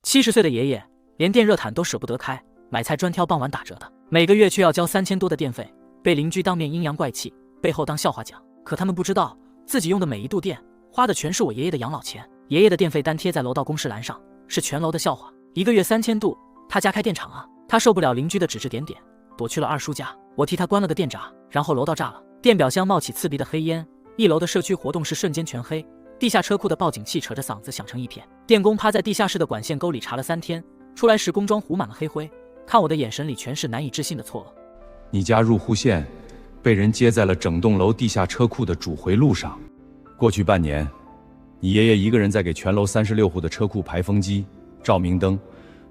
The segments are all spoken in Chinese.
70岁的爷爷连电热毯都舍不得开，买菜专挑傍晚打折的，每个月却要交3000多的电费，被邻居当面阴阳怪气，背后当笑话讲。可他们不知道，自己用的每一度电花的全是我爷爷的养老钱。爷爷的电费单贴在楼道公示栏上，是全楼的笑话。一个月3000度，他家开电厂啊！他受不了邻居的指指点点，躲去了二叔家。我替他关了个电闸，然后楼道炸了，电表箱冒起刺鼻的黑烟，1楼的社区活动室瞬间全黑，地下车库的报警器扯着嗓子响成一片。电工趴在地下室的管线沟里查了3天，出来时工装糊满了黑灰，看我的眼神里全是难以置信的错愕。你家入户线被人接在了整栋楼地下车库的主回路上。过去半年，你爷爷一个人在给全楼36户的车库排风机、照明灯、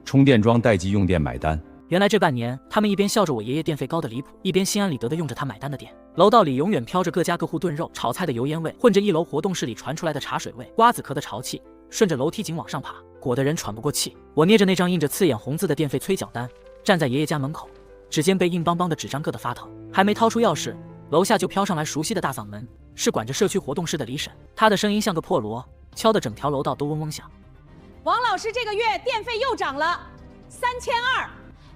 充电桩待机用电买单。原来这半年，他们一边笑着我爷爷电费高的离谱，一边心安理得的用着他买单的电。楼道里永远飘着各家各户炖肉、炒菜的油烟味，混着1楼活动室里传出来的茶水味、瓜子壳的潮气，顺着楼梯井往上爬，裹得人喘不过气。我捏着那张印着刺眼红字的电费催缴单，站在爷爷家门口，指尖被硬邦邦的纸张硌得发疼，还没掏出钥匙，楼下就飘上来熟悉的大嗓门，是管着社区活动室的李婶，她的声音像个破锣，敲得整条楼道都嗡嗡响。王老师这个月电费又涨了3200，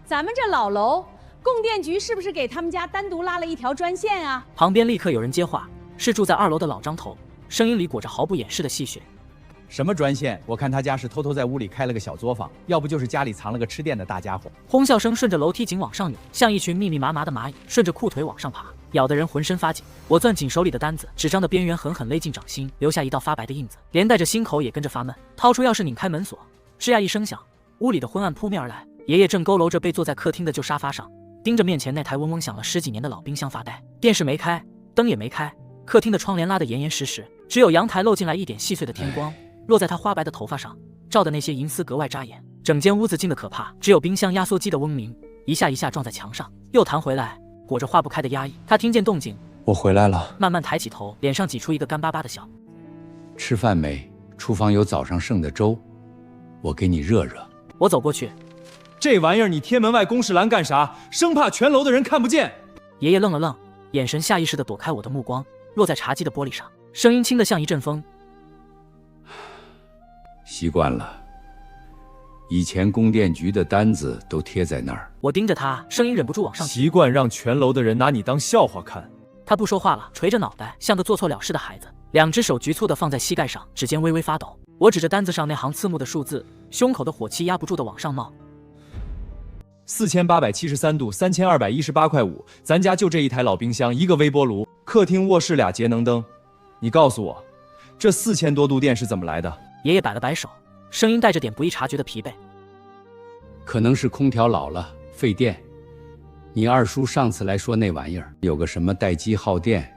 咱们这老楼供电局是不是给他们家单独拉了一条专线啊？旁边立刻有人接话，是住在2楼的老张头，声音里裹着毫不掩饰的戏谑。什么专线？我看他家是偷偷在屋里开了个小作坊，要不就是家里藏了个吃电的大家伙。哄笑声顺着楼梯井往上涌，像一群密密麻麻的蚂蚁，顺着裤腿往上爬，咬得人浑身发紧。我攥紧手里的单子，纸张的边缘狠狠勒进掌心，留下一道发白的印子，连带着心口也跟着发闷。掏出钥匙拧开门锁，吱呀一声响，屋里的昏暗扑面而来。爷爷正佝偻着背坐在客厅的旧沙发上，盯着面前那台嗡嗡响了10几年的老冰箱发呆。电视没开，灯也没开，客厅的窗帘拉得严严实实，只有阳台漏进来一点细碎的天光，落在他花白的头发上，照的那些银丝格外扎眼。整间屋子静得可怕，只有冰箱压缩机的嗡鸣，一下一下撞在墙上，又弹回来，裹着化不开的压抑。他听见动静，我回来了。慢慢抬起头，脸上挤出一个干巴巴的笑。吃饭没？厨房有早上剩的粥，我给你热热。我走过去，这玩意儿你贴门外公示栏干啥？生怕全楼的人看不见。爷爷愣了愣，眼神下意识地躲开我的目光，落在茶几的玻璃上，声音轻得像一阵风。习惯了，以前供电局的单子都贴在那儿。我盯着他，声音忍不住往上提。习惯让全楼的人拿你当笑话看。他不说话了，垂着脑袋，像个做错了事的孩子，2只手局促地放在膝盖上，指尖微微发抖。我指着单子上那行刺目的数字，胸口的火气压不住地往上冒。4873度，3218块5。咱家就这一台老冰箱，一个微波炉，客厅卧室2节能灯。你告诉我，这4000多度电是怎么来的？爷爷摆了摆手，声音带着点不易察觉的疲惫。可能是空调老了，费电。你二叔上次来说那玩意儿有个什么待机耗电，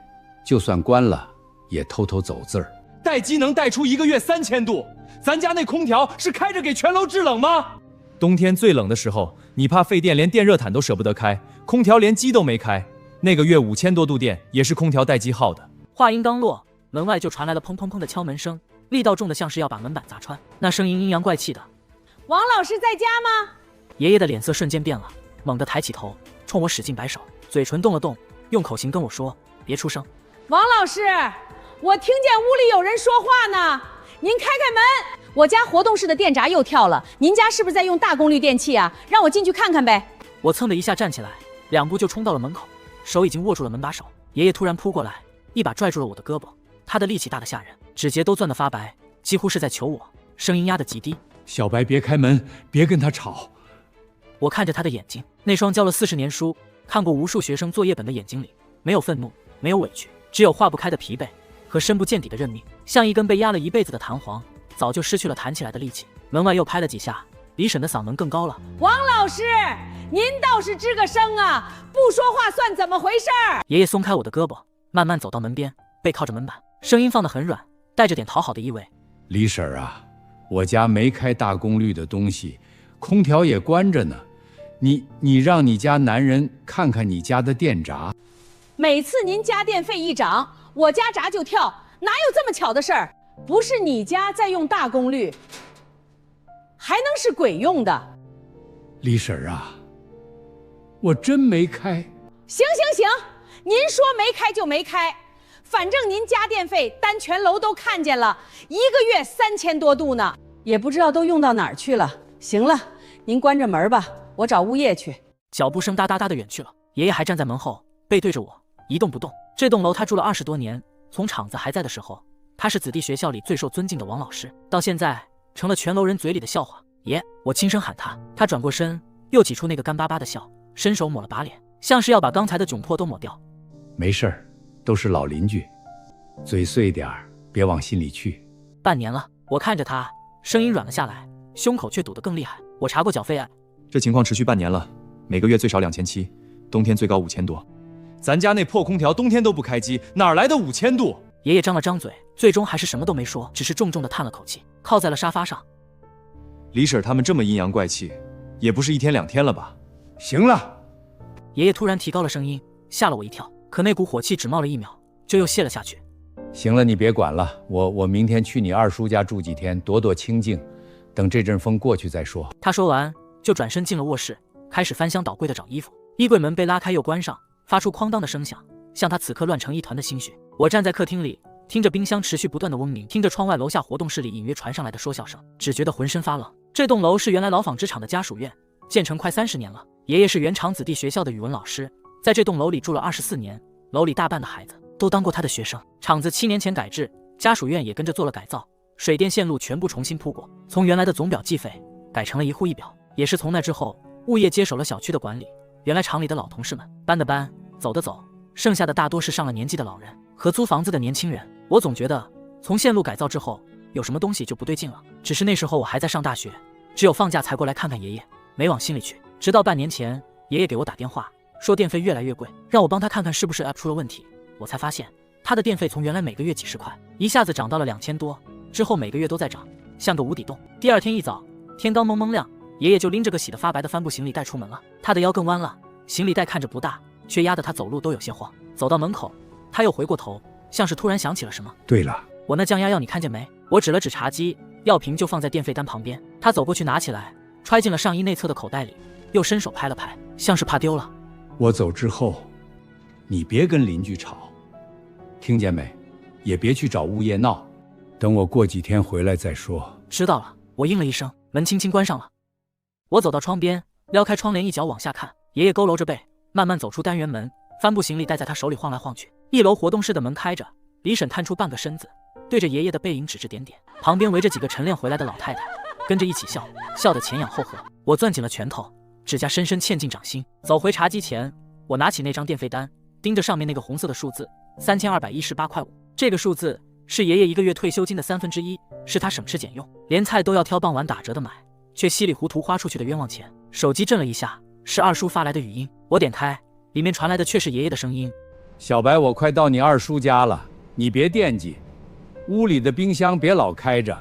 就算关了也偷偷走字儿。待机能带出1个月3000度，咱家那空调是开着给全楼制冷吗？冬天最冷的时候，你怕费电，连电热毯都舍不得开，空调连机都没开。那个月5000多度电也是空调待机耗的。话音刚落，门外就传来了砰砰砰的敲门声，力道重的像是要把门板砸穿。那声音阴阳怪气的。王老师在家吗？爷爷的脸色瞬间变了，猛地抬起头，冲我使劲摆手，嘴唇动了动，用口型跟我说：“别出声。”王老师，我听见屋里有人说话呢，您开开门。我家活动室的电闸又跳了，您家是不是在用大功率电器啊？让我进去看看呗。我蹭的一下站起来，2步就冲到了门口，手已经握住了门把手。爷爷突然扑过来，一把拽住了我的胳膊，他的力气大得吓人，指节都攥得发白，几乎是在求我，声音压得极低：“小白别开门，别跟他吵。”我看着他的眼睛，那双教了40年书、看过无数学生作业本的眼睛里，没有愤怒，没有委屈，只有化不开的疲惫和深不见底的认命，像一根被压了一辈子的弹簧，早就失去了弹起来的力气。门外又拍了几下，李婶的嗓门更高了：“王老师，您倒是吱个声啊，不说话算怎么回事？”爷爷松开我的胳膊，慢慢走到门边，背靠着门板，声音放得很软，带着点讨好的意味：“李婶啊，我家没开大功率的东西，空调也关着呢。你让你家男人看看你家的电闸。每次您家电费一涨，我家闸就跳，哪有这么巧的事儿？不是你家在用大功率，还能是鬼用的？”李婶啊，我真没开。行，您说没开就没开，反正您家电费单全楼都看见了，1个月3000多度呢，也不知道都用到哪儿去了。行了，您关着门吧，我找物业去。脚步声哒哒哒的远去了，爷爷还站在门后，背对着我，一动不动。这栋楼他住了20多年，从厂子还在的时候，他是子弟学校里最受尊敬的王老师，到现在成了全楼人嘴里的笑话。爷，我轻声喊他，他转过身，又挤出那个干巴巴的笑，伸手抹了把脸，像是要把刚才的窘迫都抹掉。没事儿，都是老邻居，嘴碎点儿，别往心里去。半年了，我看着他，声音软了下来，胸口却堵得更厉害。我查过缴费案，这情况持续半年了，每个月最少2700，冬天最高5000多。咱家那破空调冬天都不开机，哪来的5000度？爷爷张了张嘴，最终还是什么都没说，只是重重地叹了口气，靠在了沙发上。李婶他们这么阴阳怪气，也不是1天2天了吧？行了，爷爷突然提高了声音，吓了我一跳，可那股火气只冒了1秒，就又泄了下去。行了，你别管了，我明天去你二叔家住几天，躲躲清静，等这阵风过去再说。他说完就转身进了卧室，开始翻箱倒柜的找衣服。衣柜门被拉开又关上，发出哐当的声响，像他此刻乱成一团的心绪。我站在客厅里，听着冰箱持续不断的嗡鸣，听着窗外楼下活动室里隐约传上来的说笑声，只觉得浑身发冷。这栋楼是原来老纺织厂的家属院，建成快30年了。爷爷是原厂子弟学校的语文老师，在这栋楼里住了24年，楼里大半的孩子都当过他的学生。厂子7年前改制，家属院也跟着做了改造，水电线路全部重新铺过，从原来的总表计费改成了一户一表。也是从那之后，物业接手了小区的管理，原来厂里的老同事们搬的搬，走的走，剩下的大多是上了年纪的老人和租房子的年轻人。我总觉得从线路改造之后，有什么东西就不对劲了。只是那时候我还在上大学，只有放假才过来看看爷爷，没往心里去。直到半年前，爷爷给我打电话说电费越来越贵，让我帮他看看是不是 app 出了问题。我才发现他的电费从原来每个月几十块，一下子涨到了2000多，之后每个月都在涨，像个无底洞。第二天一早，天刚蒙蒙亮，爷爷就拎着个洗得发白的帆布行李袋出门了。他的腰更弯了，行李袋看着不大，却压得他走路都有些晃。走到门口，他又回过头，像是突然想起了什么。对了，我那降压药你看见没？我指了指茶几，药瓶就放在电费单旁边。他走过去拿起来，揣进了上衣内侧的口袋里，又伸手拍了拍，像是怕丢了。我走之后，你别跟邻居吵，听见没？也别去找物业闹，等我过几天回来再说。知道了，我应了一声，门轻轻关上了。我走到窗边，撩开窗帘，一脚往下看。爷爷佝偻着背，慢慢走出单元门，帆布行李带在他手里晃来晃去。1楼活动室的门开着，李婶探出半个身子，对着爷爷的背影指指点点，旁边围着几个晨练回来的老太太，跟着一起笑，笑得前仰后合。我攥紧了拳头，指甲深深嵌进掌心。走回茶几前，我拿起那张电费单，盯着上面那个红色的数字3218块5。这个数字是爷爷1个月退休金的1/3，是他省吃俭用，连菜都要挑傍晚打折的买，却稀里糊涂花出去的冤枉钱。手机震了一下，是二叔发来的语音。我点开，里面传来的却是爷爷的声音：小白，我快到你二叔家了，你别惦记，屋里的冰箱别老开着，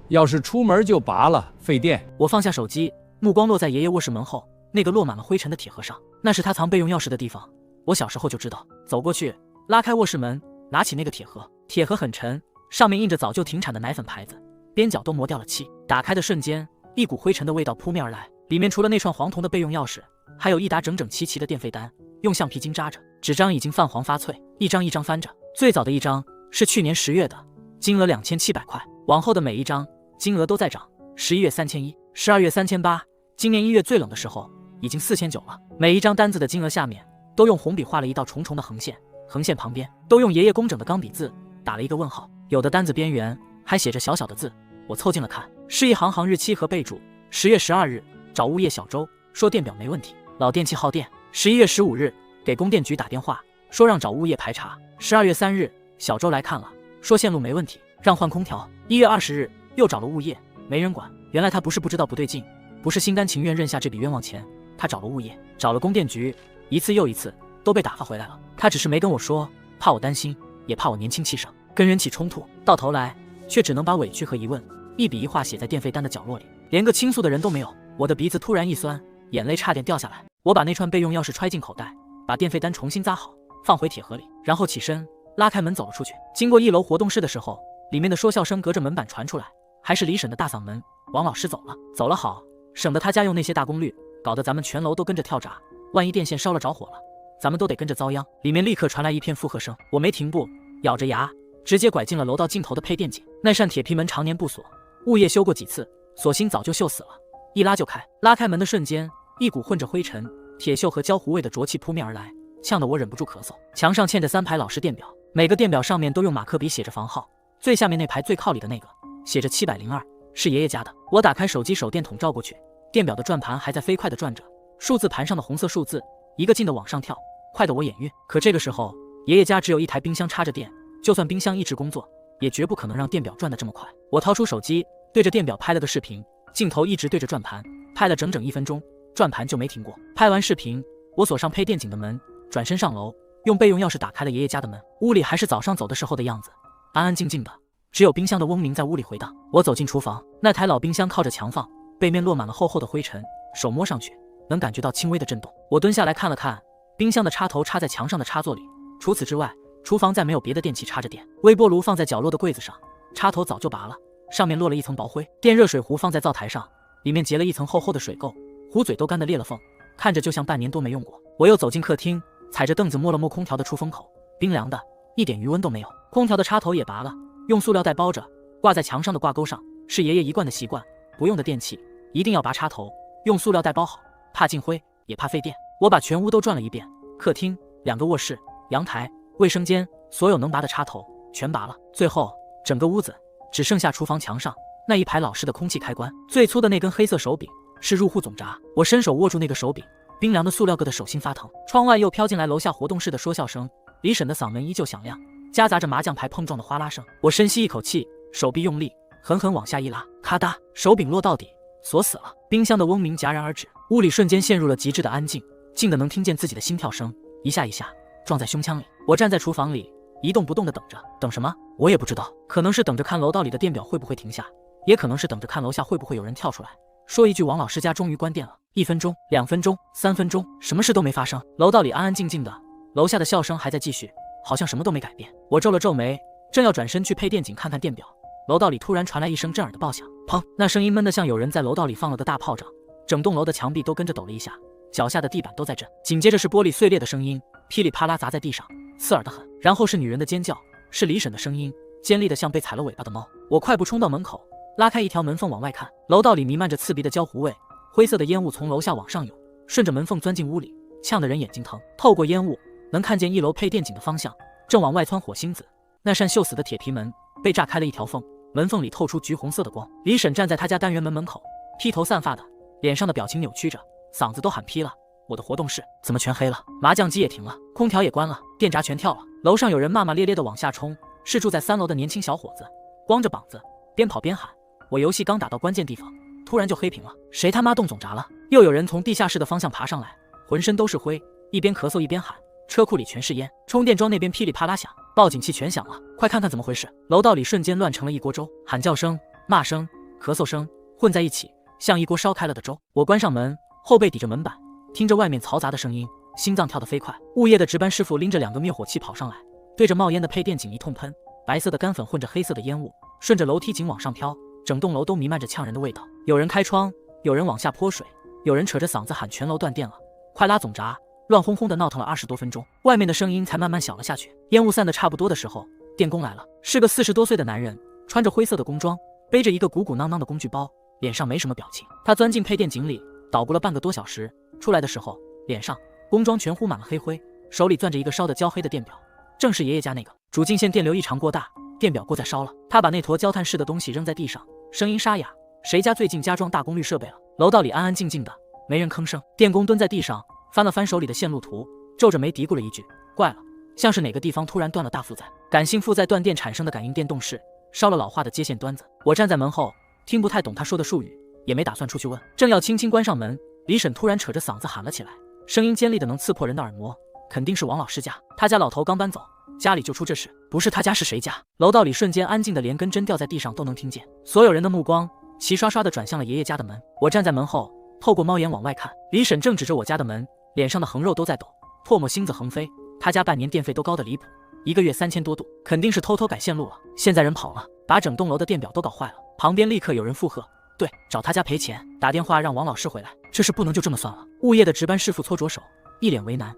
要是出门就拔了，费电。我放下手机，目光落在爷爷卧室门后那个落满了灰尘的铁盒上，那是他藏备用钥匙的地方。我小时候就知道。走过去，拉开卧室门，拿起那个铁盒，铁盒很沉，上面印着早就停产的奶粉牌子，边角都磨掉了漆。打开的瞬间，一股灰尘的味道扑面而来，里面除了那串黄铜的备用钥匙，还有一沓整整齐齐的电费单，用橡皮筋扎着，纸张已经泛黄发脆，一张一张翻着。最早的一张是去年10月的，金额2700块，往后的每一张金额都在涨。11月3100，12月3800，今年1月最冷的时候已经4900了。每一张单子的金额下面都用红笔画了一道重重的横线，横线旁边都用爷爷工整的钢笔字打了一个问号，有的单子边缘还写着小小的字。我凑近了看，是一行行日期和备注：10月12日找物业小周说电表没问题，老电器耗电。11月15日给供电局打电话说让找物业排查。12月3日小周来看了，说线路没问题，让换空调。1月20日又找了物业，没人管。原来他不是不知道不对劲，不是心甘情愿认下这笔冤枉钱，他找了物业，找了供电局，一次又一次都被打发回来了。他只是没跟我说，怕我担心，也怕我年轻气盛跟人起冲突，到头来却只能把委屈和疑问一笔一画写在电费单的角落里，连个倾诉的人都没有。我的鼻子突然一酸，眼泪差点掉下来。我把那串备用钥匙揣进口袋，把电费单重新扎好，放回铁盒里，然后起身拉开门走了出去。经过1楼活动室的时候，里面的说笑声隔着门板传出来，还是李婶的大嗓门：王老师走了，走了好，省得他家用那些大功率，搞得咱们全楼都跟着跳闸，万一电线烧了着火了，咱们都得跟着遭殃。里面立刻传来一片附和声，我没停步，咬着牙直接拐进了楼道尽头的配电井。那扇铁皮门常年不锁，物业修过几次，锁芯早就锈死了，一拉就开。拉开门的瞬间，一股混着灰尘、铁锈和焦糊味的浊气扑面而来，呛得我忍不住咳嗽。墙上嵌着3排老式电表，每个电表上面都用马克笔写着房号，最下面那排最靠里的那个写着702，是爷爷家的。我打开手机手电筒照过去，电表的转盘还在飞快地转着，数字盘上的红色数字一个劲地往上跳，快得我眼晕。可这个时候，爷爷家只有一台冰箱插着电，就算冰箱一直工作，也绝不可能让电表转得这么快。我掏出手机，对着电表拍了个视频，镜头一直对着转盘，拍了整整1分钟，转盘就没停过。拍完视频，我锁上配电井的门，转身上楼，用备用钥匙打开了爷爷家的门。屋里还是早上走的时候的样子，安安静静的，只有冰箱的嗡鸣在屋里回荡。我走进厨房，那台老冰箱靠着墙放，背面落满了厚厚的灰尘，手摸上去能感觉到轻微的震动。我蹲下来看了看，冰箱的插头插在墙上的插座里，除此之外，厨房再没有别的电器插着电。微波炉放在角落的柜子上，插头早就拔了，上面落了一层薄灰。电热水壶放在灶台上，里面结了一层厚厚的水垢，壶嘴都干得裂了缝，看着就像半年多没用过。我又走进客厅，踩着凳子摸了摸空调的出风口，冰凉的，一点余温都没有。空调的插头也拔了，用塑料袋包着，挂在墙上的挂钩上，是爷爷一贯的习惯，不用的电器一定要拔插头，用塑料袋包好，怕进灰也怕费电。我把全屋都转了一遍，客厅、2个卧室、阳台、卫生间，所有能拔的插头全拔了。最后整个屋子只剩下厨房墙上那一排老式的空气开关，最粗的那根黑色手柄是入户总闸。我伸手握住那个手柄，冰凉的塑料硌得手心发疼。窗外又飘进来楼下活动室的说笑声，李婶的嗓门依旧响亮，夹杂着麻将牌碰撞的哗啦声。我深吸一口气，手臂用力狠狠往下一拉，咔嗒，手柄落到底，锁死了。冰箱的嗡鸣戛然而止，屋里瞬间陷入了极致的安静，静得能听见自己的心跳声，一下一下撞在胸腔里。我站在厨房里一动不动地等着，等什么我也不知道，可能是等着看楼道里的电表会不会停下，也可能是等着看楼下会不会有人跳出来说一句王老师家终于关电了。1分钟、2分钟、3分钟，什么事都没发生。楼道里安安静静的，楼下的笑声还在继续，好像什么都没改变。我皱了皱眉，正要转身去配电井看看电表，楼道里突然传来一声震耳的爆响，砰！那声音闷得像有人在楼道里放了个大炮仗，整栋楼的墙壁都跟着抖了一下，脚下的地板都在震。紧接着是玻璃碎裂的声音，噼里啪啦砸在地上，刺耳得很。然后是女人的尖叫，是李婶的声音，尖利的像被踩了尾巴的猫。我快步冲到门口，拉开一条门缝往外看，楼道里弥漫着刺鼻的焦糊味，灰色的烟雾从楼下往上涌，顺着门缝钻进屋里，呛得人眼睛疼。透过烟雾能看见1楼配电井的方向，正往外窜火星子。那扇锈死的铁皮门被炸开了一条缝，门缝里透出橘红色的光。李婶站在她家单元门门口，披头散发的，脸上的表情扭曲着，嗓子都喊劈了。我的活动室怎么全黑了？麻将机也停了，空调也关了，电闸全跳了。楼上有人骂骂咧咧的往下冲，是住在3楼的年轻小伙子，光着膀子，边跑边喊。我游戏刚打到关键地方，突然就黑屏了。谁他妈动总闸了？又有人从地下室的方向爬上来，浑身都是灰，一边咳嗽一边喊。车库里全是烟，充电桩那边噼里啪啦响，报警器全响了，快看看怎么回事！楼道里瞬间乱成了一锅粥，喊叫声、骂声、咳嗽声混在一起，像一锅烧开了的粥。我关上门，后背抵着门板，听着外面嘈杂的声音，心脏跳得飞快。物业的值班师傅拎着2个灭火器跑上来，对着冒烟的配电井一通喷，白色的干粉混着黑色的烟雾，顺着楼梯井往上飘，整栋楼都弥漫着呛人的味道。有人开窗，有人往下泼水，有人扯着嗓子喊全楼断电了，快拉总闸！乱哄哄的闹腾了20多分钟，外面的声音才慢慢小了下去。烟雾散得差不多的时候，电工来了，是个40多岁的男人，穿着灰色的工装，背着一个鼓鼓囊囊的工具包，脸上没什么表情。他钻进配电井里，捣鼓了半个多小时，出来的时候，脸上、工装全糊满了黑灰，手里攥着一个烧得焦黑的电表，正是爷爷家那个。主进线电流异常过大，电表锅在烧了。他把那坨焦炭似的东西扔在地上，声音沙哑：“谁家最近加装大功率设备了？”楼道里安安静静的，没人吭声。电工蹲在地上，翻了翻手里的线路图，皱着眉嘀咕了一句：“怪了，像是哪个地方突然断了大负载。”感性负载断电产生的感应电动室烧了老化的接线端子。我站在门后，听不太懂他说的术语，也没打算出去问，正要轻轻关上门，李婶突然扯着嗓子喊了起来，声音尖利的能刺破人的耳膜，肯定是王老师家。他家老头刚搬走，家里就出这事，不是他家是谁家？楼道里瞬间安静的连根针掉在地上都能听见，所有人的目光齐刷刷地转向了爷爷家的门。我站在门后，透过猫眼往外看，李婶正指着我家的门，脸上的横肉都在抖，唾沫星子横飞。他家半年电费都高得离谱，1个月3000多度，肯定是偷偷改线路了。现在人跑了，把整栋楼的电表都搞坏了。旁边立刻有人附和：“对，找他家赔钱，打电话让王老师回来。”这事不能就这么算了。物业的值班师傅搓着手，一脸为难：“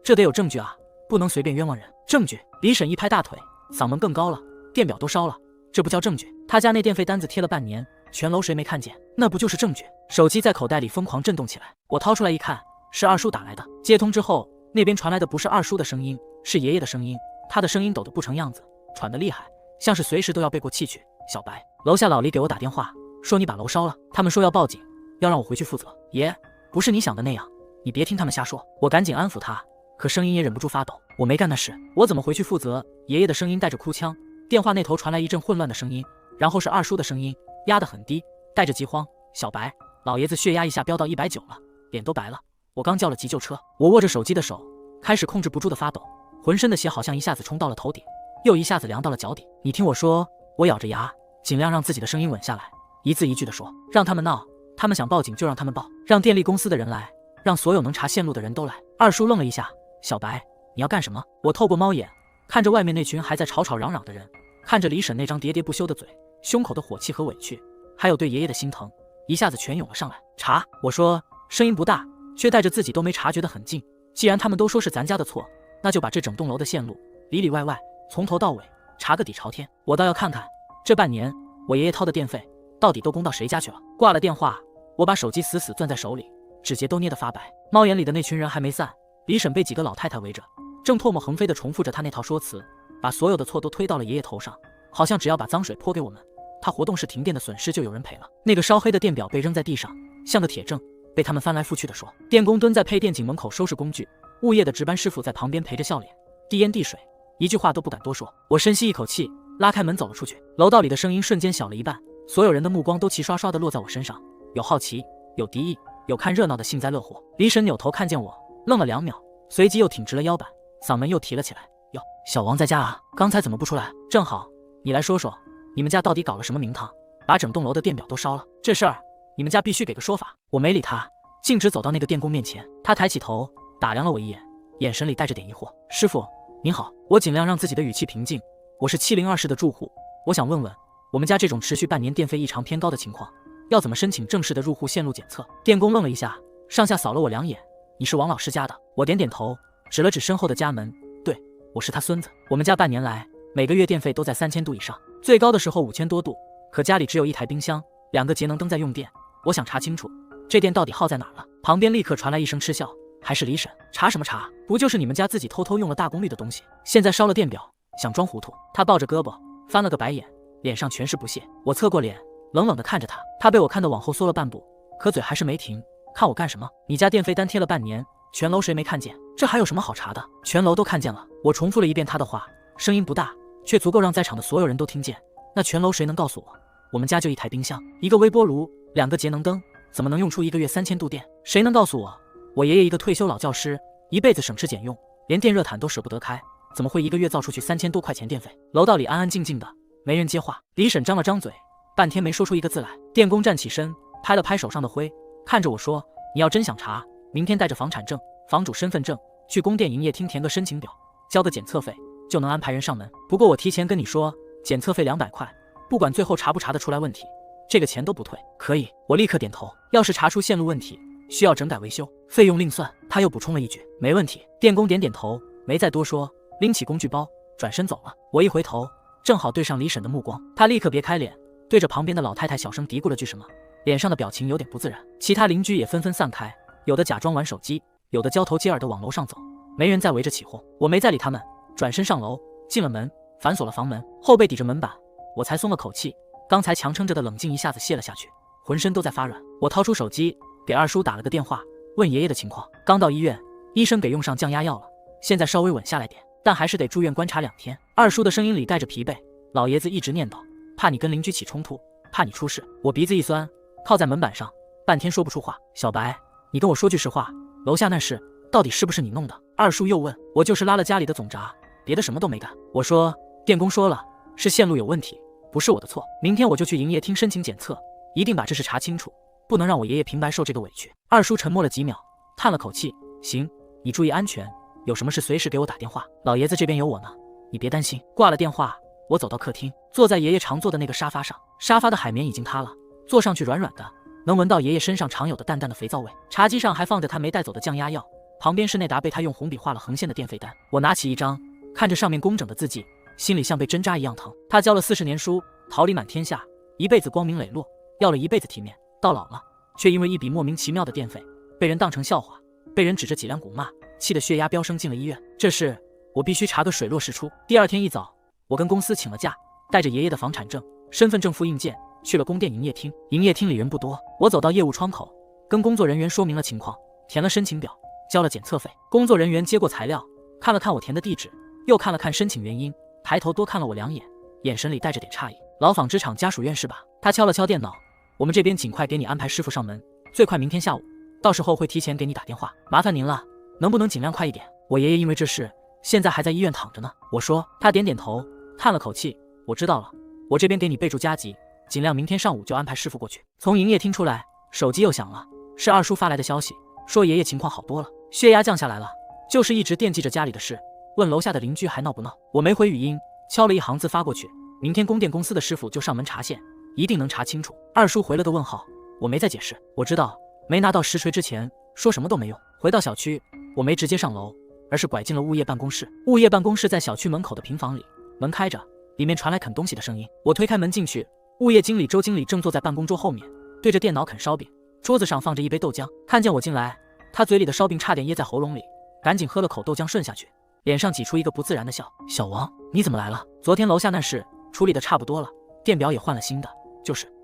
这得有证据啊，不能随便冤枉人。”证据？李婶一拍大腿，嗓门更高了：“电表都烧了，这不叫证据。他家那电费单子贴了半年，全楼谁没看见？那不就是证据？手机在口袋里疯狂震动起来，我掏出来一看，是二叔打来的。接通之后，那边传来的不是二叔的声音，是爷爷的声音。他的声音抖得不成样子，喘得厉害，像是随时都要背过气去。小白，楼下老李给我打电话，说你把楼烧了，他们说要报警，要让我回去负责。爷，不是你想的那样，你别听他们瞎说。我赶紧安抚他，可声音也忍不住发抖。我没干那事，我怎么回去负责？爷爷的声音带着哭腔。电话那头传来一阵混乱的声音，然后是二叔的声音，压得很低，带着急慌。小白，老爷子血压一下飙到190了，脸都白了。我刚叫了急救车。我握着手机的手开始控制不住的发抖，浑身的血好像一下子冲到了头顶，又一下子凉到了脚底。你听我说，我咬着牙，尽量让自己的声音稳下来，一字一句的说，让他们闹，他们想报警就让他们报，让电力公司的人来，让所有能查线路的人都来。二叔愣了一下，小白，你要干什么？我透过猫眼看着外面那群还在吵吵嚷嚷的人，看着李婶那张喋喋不休的嘴，胸口的火气和委屈，还有对爷爷的心疼，一下子全涌了上来。查，我说，声音不大，却带着自己都没察觉的很近。既然他们都说是咱家的错，那就把这整栋楼的线路里里外外从头到尾查个底朝天。我倒要看看这半年我爷爷掏的电费到底都供到谁家去了。挂了电话，我把手机死死攥在手里，指节都捏得发白。猫眼里的那群人还没散，李婶被几个老太太围着，正唾沫横飞地重复着他那套说辞，把所有的错都推到了爷爷头上，好像只要把脏水泼给我们，他活动室停电的损失就有人赔了。那个烧黑的电表被扔在地上，像个铁证，被他们翻来覆去地说。电工蹲在配电井门口收拾工具，物业的值班师傅在旁边陪着笑脸，递烟递水，一句话都不敢多说。我深吸一口气，拉开门走了出去。楼道里的声音瞬间小了一半，所有人的目光都齐刷刷地落在我身上，有好奇，有敌意，有看热闹的幸灾乐祸。李婶扭头看见我，愣了2秒，随即又挺直了腰板，嗓门又提了起来，哟，小王在家啊？刚才怎么不出来？正好，你来说说，你们家到底搞了什么名堂，把整栋楼的电表都烧了？这事儿你们家必须给个说法。我没理他，径直走到那个电工面前。他抬起头打量了我一眼，眼神里带着点疑惑。师傅您好。我尽量让自己的语气平静，我是702室的住户，我想问问，我们家这种持续半年电费异常偏高的情况，要怎么申请正式的入户线路检测？电工愣了一下，上下扫了我2眼。你是王老师家的？我点点头，指了指身后的家门。对，我是他孙子。我们家半年来每个月电费都在3000度以上，最高的时候5000多度，可家里只有1台冰箱，2个节能灯在用电。我想查清楚这电到底耗在哪儿了。旁边立刻传来一声嗤笑，还是李婶。查什么查？不就是你们家自己偷偷用了大功率的东西，现在烧了电表，想装糊涂？他抱着胳膊翻了个白眼，脸上全是不屑。我侧过脸冷冷地看着他，他被我看得往后缩了半步，可嘴还是没停。看我干什么？你家电费单贴了半年，全楼谁没看见？这还有什么好查的？全楼都看见了。我重复了一遍他的话，声音不大，却足够让在场的所有人都听见。那全楼谁能告诉我，我们家就1台冰箱，1个微波炉，2个节能灯，怎么能用出1个月3000度电？谁能告诉我，我爷爷一个退休老教师，一辈子省吃俭用，连电热毯都舍不得开，怎么会1个月造出去3000多块钱电费？楼道里安安静静的，没人接话。李婶张了张嘴，半天没说出一个字来。电工站起身，拍了拍手上的灰，看着我说，你要真想查，明天带着房产证、房主身份证去供电营业厅填个申请表，交个检测费，就能安排人上门。不过我提前跟你说，检测费200块，不管最后查不查得出来问题，这个钱都不退。可以。我立刻点头。要是查出线路问题，需要整改维修，费用另算。他又补充了一句，没问题。电工点点头，没再多说，拎起工具包转身走了。我一回头，正好对上李婶的目光，他立刻别开脸，对着旁边的老太太小声嘀咕了句什么，脸上的表情有点不自然。其他邻居也纷纷散开，有的假装玩手机，有的交头接耳的往楼上走，没人再围着起哄。我没再理他们，转身上楼，进了门，反锁了房门，后背抵着门板，我才松了口气。刚才强撑着的冷静一下子泄了下去，浑身都在发软。我掏出手机给二叔打了个电话，问爷爷的情况。刚到医院，医生给用上降压药了，现在稍微稳下来点，但还是得住院观察2天。二叔的声音里带着疲惫，老爷子一直念叨，怕你跟邻居起冲突，怕你出事。我鼻子一酸，靠在门板上，半天说不出话。小白，你跟我说句实话，楼下那事到底是不是你弄的？二叔又问。我就是拉了家里的总闸，别的什么都没干。我说，电工说了，是线路有问题，不是我的错。明天我就去营业厅申请检测，一定把这事查清楚，不能让我爷爷平白受这个委屈。二叔沉默了几秒，叹了口气，行，你注意安全，有什么事随时给我打电话，老爷子这边有我呢，你别担心。挂了电话，我走到客厅，坐在爷爷常坐的那个沙发上，沙发的海绵已经塌了，坐上去软软的，能闻到爷爷身上常有的淡淡的肥皂味。茶几上还放着他没带走的降压药，旁边是那沓被他用红笔画了横线的电费单。我拿起一张，看着上面工整的字迹，心里像被针扎一样疼。他教了40年书，桃李满天下，一辈子光明磊落，要了一辈子体面，到老了却因为一笔莫名其妙的电费，被人当成笑话，被人指着脊梁骨骂，气得血压飙升进了医院。这事我必须查个水落石出。第二天一早，我跟公司请了假，带着爷爷的房产证、身份证复印件去了宫殿营业厅。营业厅里人不多，我走到业务窗口，跟工作人员说明了情况，填了申请表，交了检测费。工作人员接过材料，看了看我填的地址，又看了看申请原因，抬头多看了我2眼，眼神里带着点诧异。老纺织厂家属院是吧？他敲了敲电脑，我们这边尽快给你安排师傅上门，最快明天下午，到时候会提前给你打电话，麻烦您了，能不能尽量快一点？我爷爷因为这事现在还在医院躺着呢。我说，他点点头，叹了口气，我知道了，我这边给你备注加急，尽量明天上午就安排师傅过去。从营业厅出来，手机又响了，是二叔发来的消息，说爷爷情况好多了，血压降下来了，就是一直惦记着家里的事，问楼下的邻居还闹不闹。我没回语音，敲了一行字发过去，明天供电公司的师傅就上门查线，一定能查清楚。二叔回了个问号，我没再解释，我知道没拿到实锤之前说什么都没用。回到小区，我没直接上楼，而是拐进了物业办公室。物业办公室在小区门口的平房里，门开着，里面传来啃东西的声音。我推开门进去，物业经理周经理正坐在办公桌后面，对着电脑啃烧饼，桌子上放着一杯豆浆。看见我进来，他嘴里的烧饼差点噎在喉咙里，赶紧喝了口豆浆顺下去，脸上挤出一个不自然的笑。小王，你怎么来了？昨天楼下那事处理的差不多了，电表也换了新的。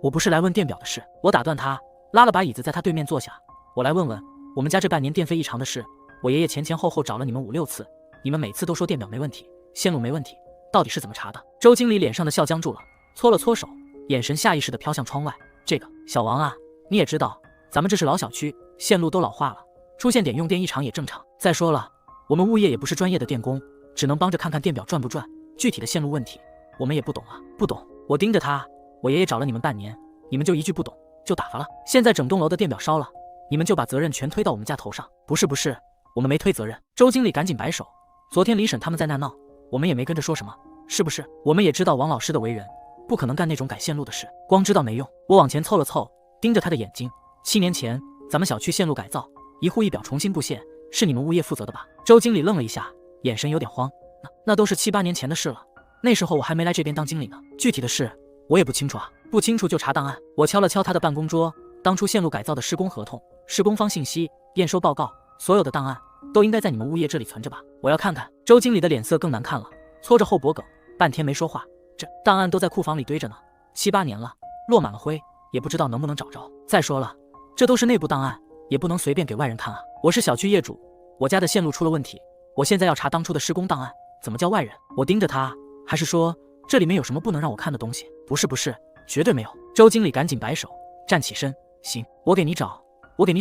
我不是来问电表的事。我打断他，拉了把椅子在他对面坐下。我来问问我们家这半年电费异常的事。我爷爷前后后找了你们5、6次，你们每次都说电表没问题，线路没问题，到底是怎么查的？周经理脸上的笑僵住了，搓了搓手，眼神下意识地飘向窗外。这个小王啊，你也知道，咱们这是老小区，线路都老化了，出现点用电异常也正常。再说了，我们物业也不是专业的电工，只能帮着看看电表转不转，具体的线路问题我们也不懂啊。不懂。我盯着他，我爷爷找了你们半年，你们就一句不懂就打发了，现在整栋楼的电表烧了，你们就把责任全推到我们家头上。不是，我们没推责任。周经理赶紧摆手，昨天李婶他们在那闹，我们也没跟着说什么，是不是？我们也知道王老师的为人，不可能干那种改线路的事，光知道没用。我往前凑了凑，盯着他的眼睛。7年前咱们小区线路改造，一户一表重新布线，是你们物业负责的吧？周经理愣了一下，眼神有点慌。那都是7、8年前的事了，那时候我还没来这边当经理呢，具体的事我也不清楚啊。不清楚就查档案。我敲了敲他的办公桌，当初线路改造的施工合同、施工方信息、验收报告，所有的档案都应该在你们物业这里存着吧？我要看看。周经理的脸色更难看了，搓着后脖梗，半天没说话。这档案都在库房里堆着呢，7、8年了，落满了灰，也不知道能不能找着。再说了，这都是内部档案，也不能随便给外人看啊。我是小区业主，我家的线路出了问题，我现在要查当初的施工档案，怎么叫外人？我盯着他，还是说这里面有什么不能让我看的东西？不是，绝对没有。周经理赶紧摆手，站起身，行，我给你找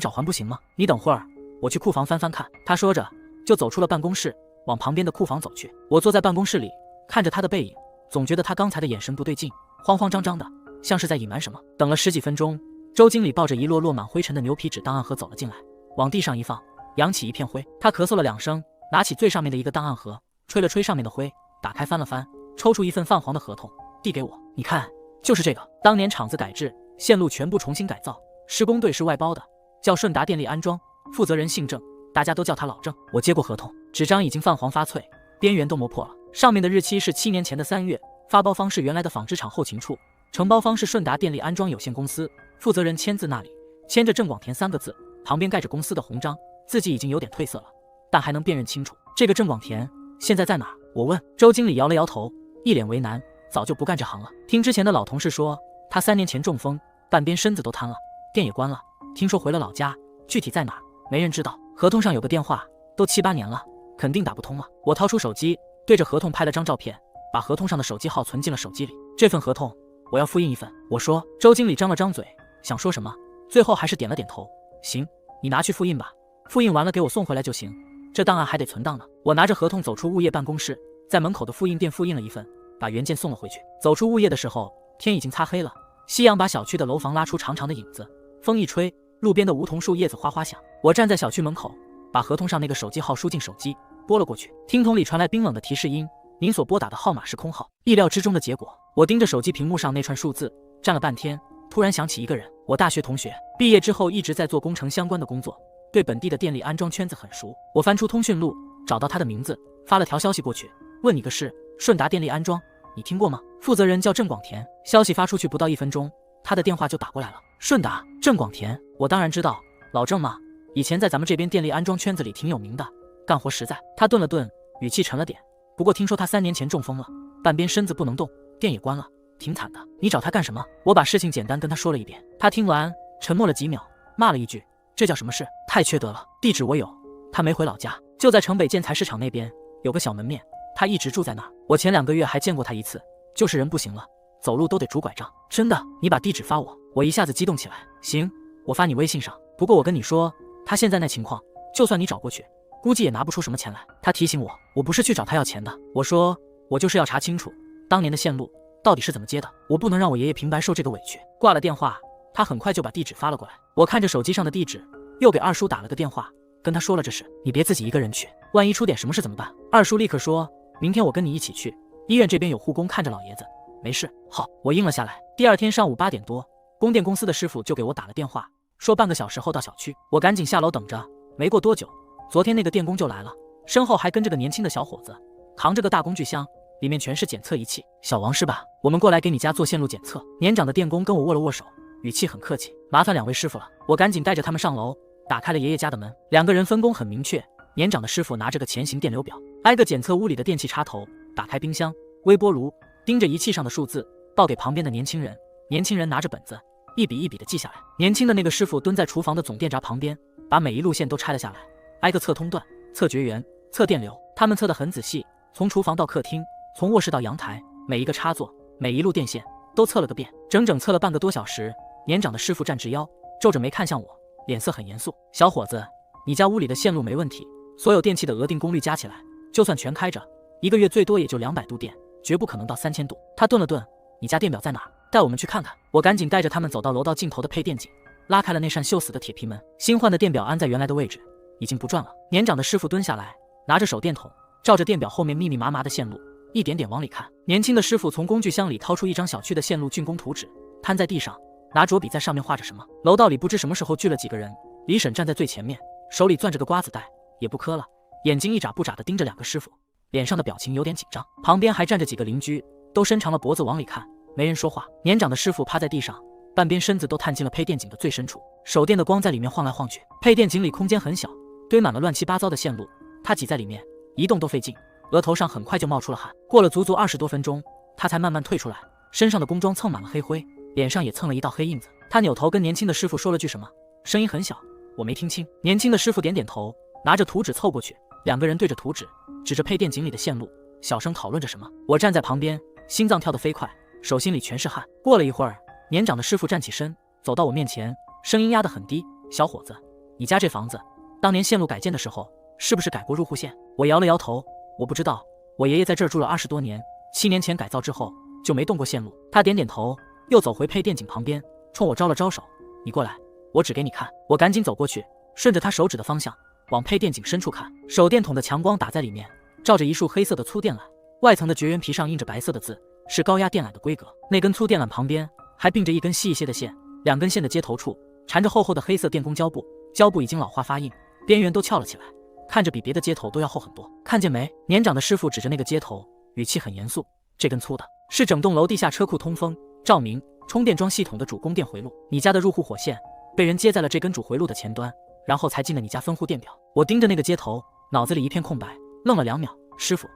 还不行吗？你等会儿，我去库房翻翻看。他说着就走出了办公室，往旁边的库房走去。我坐在办公室里，看着他的背影，总觉得他刚才的眼神不对劲，慌慌张张的，像是在隐瞒什么。等了10几分钟，周经理抱着一摞摞满灰尘的牛皮纸档案盒走了进来，往地上一放，扬起一片灰。他咳嗽了2声，拿起最上面的一个档案盒，吹了吹上面的灰，打开翻了翻，抽出一份泛黄的合同递给我。你看，就是这个。当年厂子改制，线路全部重新改造，施工队是外包的，叫顺达电力安装，负责人姓郑，大家都叫他老郑。我接过合同，纸张已经泛黄发脆，边缘都磨破了，上面的日期是7年前的3月，发包方是原来的纺织厂后勤处，承包方是顺达电力安装有限公司，负责人签字那里签着郑广田3个字，旁边盖着公司的红章，字迹已经有点褪色了，但还能辨认清楚。这个郑广田现在在哪儿？我问。周经理摇了摇头，一脸为难，早就不干这行了。听之前的老同事说，他3年前中风，半边身子都瘫了，店也关了，听说回了老家，具体在哪儿没人知道。合同上有个电话，都7、8年了，肯定打不通了。我掏出手机，对着合同拍了张照片，把合同上的手机号存进了手机里。这份合同我要复印一份。我说。周经理张了张嘴，想说什么，最后还是点了点头。行，你拿去复印吧，复印完了给我送回来就行，这档案还得存档呢。我拿着合同走出物业办公室，在门口的复印店复印了一份，把原件送了回去。走出物业的时候，天已经擦黑了，夕阳把小区的楼房拉出长长的影子，风一吹，路边的梧桐树叶子哗哗响。我站在小区门口，把合同上那个手机号输进手机，拨了过去。听筒里传来冰冷的提示音，您所拨打的号码是空号。意料之中的结果，我盯着手机屏幕上那串数字，站了半天，突然想起一个人，我大学同学，毕业之后一直在做工程相关的工作，对本地的电力安装圈子很熟。我翻出通讯录，找到他的名字，发了条消息过去，问你个事，顺达电力安装你听过吗？负责人叫郑广田。消息发出去不到1分钟，他的电话就打过来了。顺达，郑广田，我当然知道，老郑嘛，以前在咱们这边电力安装圈子里挺有名的，干活实在。他顿了顿，语气沉了点。不过听说他3年前中风了，半边身子不能动，电也关了，挺惨的。你找他干什么？我把事情简单跟他说了一遍。他听完，沉默了几秒，骂了一句：“这叫什么事？太缺德了！地址我有。”他没回老家，就在城北建材市场那边有个小门面，他一直住在那儿。我前2个月还见过他一次，就是人不行了，走路都得拄拐杖。真的？你把地址发我。我一下子激动起来。行，我发你微信上。不过我跟你说，他现在那情况，就算你找过去，估计也拿不出什么钱来。他提醒我，我不是去找他要钱的。我说，我就是要查清楚当年的线路到底是怎么接的，我不能让我爷爷平白受这个委屈。挂了电话，他很快就把地址发了过来。我看着手机上的地址，又给二叔打了个电话，跟他说了这事。你别自己一个人去，万一出点什么事怎么办？二叔立刻说，明天我跟你一起去，医院这边有护工看着老爷子，没事。好，我应了下来。第2天上午8点多，供电公司的师傅就给我打了电话，说半个小时后到小区。我赶紧下楼等着。没过多久，昨天那个电工就来了，身后还跟着个年轻的小伙子，扛着个大工具箱，里面全是检测仪器。小王是吧？我们过来给你家做线路检测。年长的电工跟我握了握手，语气很客气，麻烦2位师傅了。我赶紧带着他们上楼，打开了爷爷家的门。2个人分工很明确，年长的师傅拿着个前行电流表，挨个检测屋里的电器插头，打开冰箱、微波炉，盯着仪器上的数字报给旁边的年轻人。年轻人拿着本子一笔一笔的记下来。年轻的那个师傅蹲在厨房的总电闸旁边，把每一路线都拆了下来，挨个测通断、测绝缘、测电流。他们测得很仔细，从厨房到客厅，从卧室到阳台，每一个插座，每一路电线都测了个遍，整整测了半个多小时。年长的师傅站直腰，皱着眉看向我，脸色很严肃。小伙子，你家屋里的线路没问题，所有电器的额定功率加起来，就算全开着，1个月最多也就200度电，绝不可能到3000度。他顿了顿，你家电表在哪儿？带我们去看看。我赶紧带着他们走到楼道尽头的配电井，拉开了那扇锈死的铁皮门。新换的电表安在原来的位置，已经不转了。年长的师傅蹲下来，拿着手电筒，照着电表后面密密麻麻的线路，一点点往里看。年轻的师傅从工具箱里掏出一张小区的线路竣工图纸，摊在地上，拿着笔在上面画着什么。楼道里不知什么时候聚了几个人，李婶站在最前面，手里攥着个瓜子袋，也不磕了，眼睛一眨不眨地盯着2个师傅，脸上的表情有点紧张。旁边还站着几个邻居，都伸长了脖子往里看，没人说话。年长的师傅趴在地上，半边身子都探进了配电井的最深处，手电的光在里面晃来晃去。配电井里空间很小，堆满了乱七八糟的线路，他挤在里面一动都费劲，额头上很快就冒出了汗。过了足足20多分钟，他才慢慢退出来，身上的工装蹭满了黑灰，脸上也蹭了一道黑印子。他扭头跟年轻的师傅说了句什么，声音很小，我没听清。年轻的师傅点点头，拿着图纸凑过去，2个人对着图纸，指着配电井里的线路，小声讨论着什么。我站在旁边，心脏跳得飞快，手心里全是汗。过了一会儿，年长的师傅站起身，走到我面前，声音压得很低：“小伙子，你家这房子，当年线路改建的时候，是不是改过入户线？”我摇了摇头，我不知道，我爷爷在这儿住了20多年，7年前改造之后就没动过线路。他点点头，又走回配电井旁边，冲我招了招手：“你过来，我指给你看。”我赶紧走过去，顺着他手指的方向往配电井深处看。手电筒的强光打在里面，照着一束黑色的粗电缆，外层的绝缘皮上印着白色的字，是高压电缆的规格。那根粗电缆旁边还并着一根细一些的线，2根线的接头处缠着厚厚的黑色电工胶布，胶布已经老化发硬，边缘都翘了起来，看着比别的接头都要厚很多。看见没？年长的师傅指着那个接头，语气很严肃：“这根粗的是整栋楼地下车库通风、照明、充电桩系统的主供电回路，你家的入户火线被人接在了这根主回路的前端，然后才进了你家分户电表。”我盯着那个接头，脑子里一片空白，愣了2秒。师傅，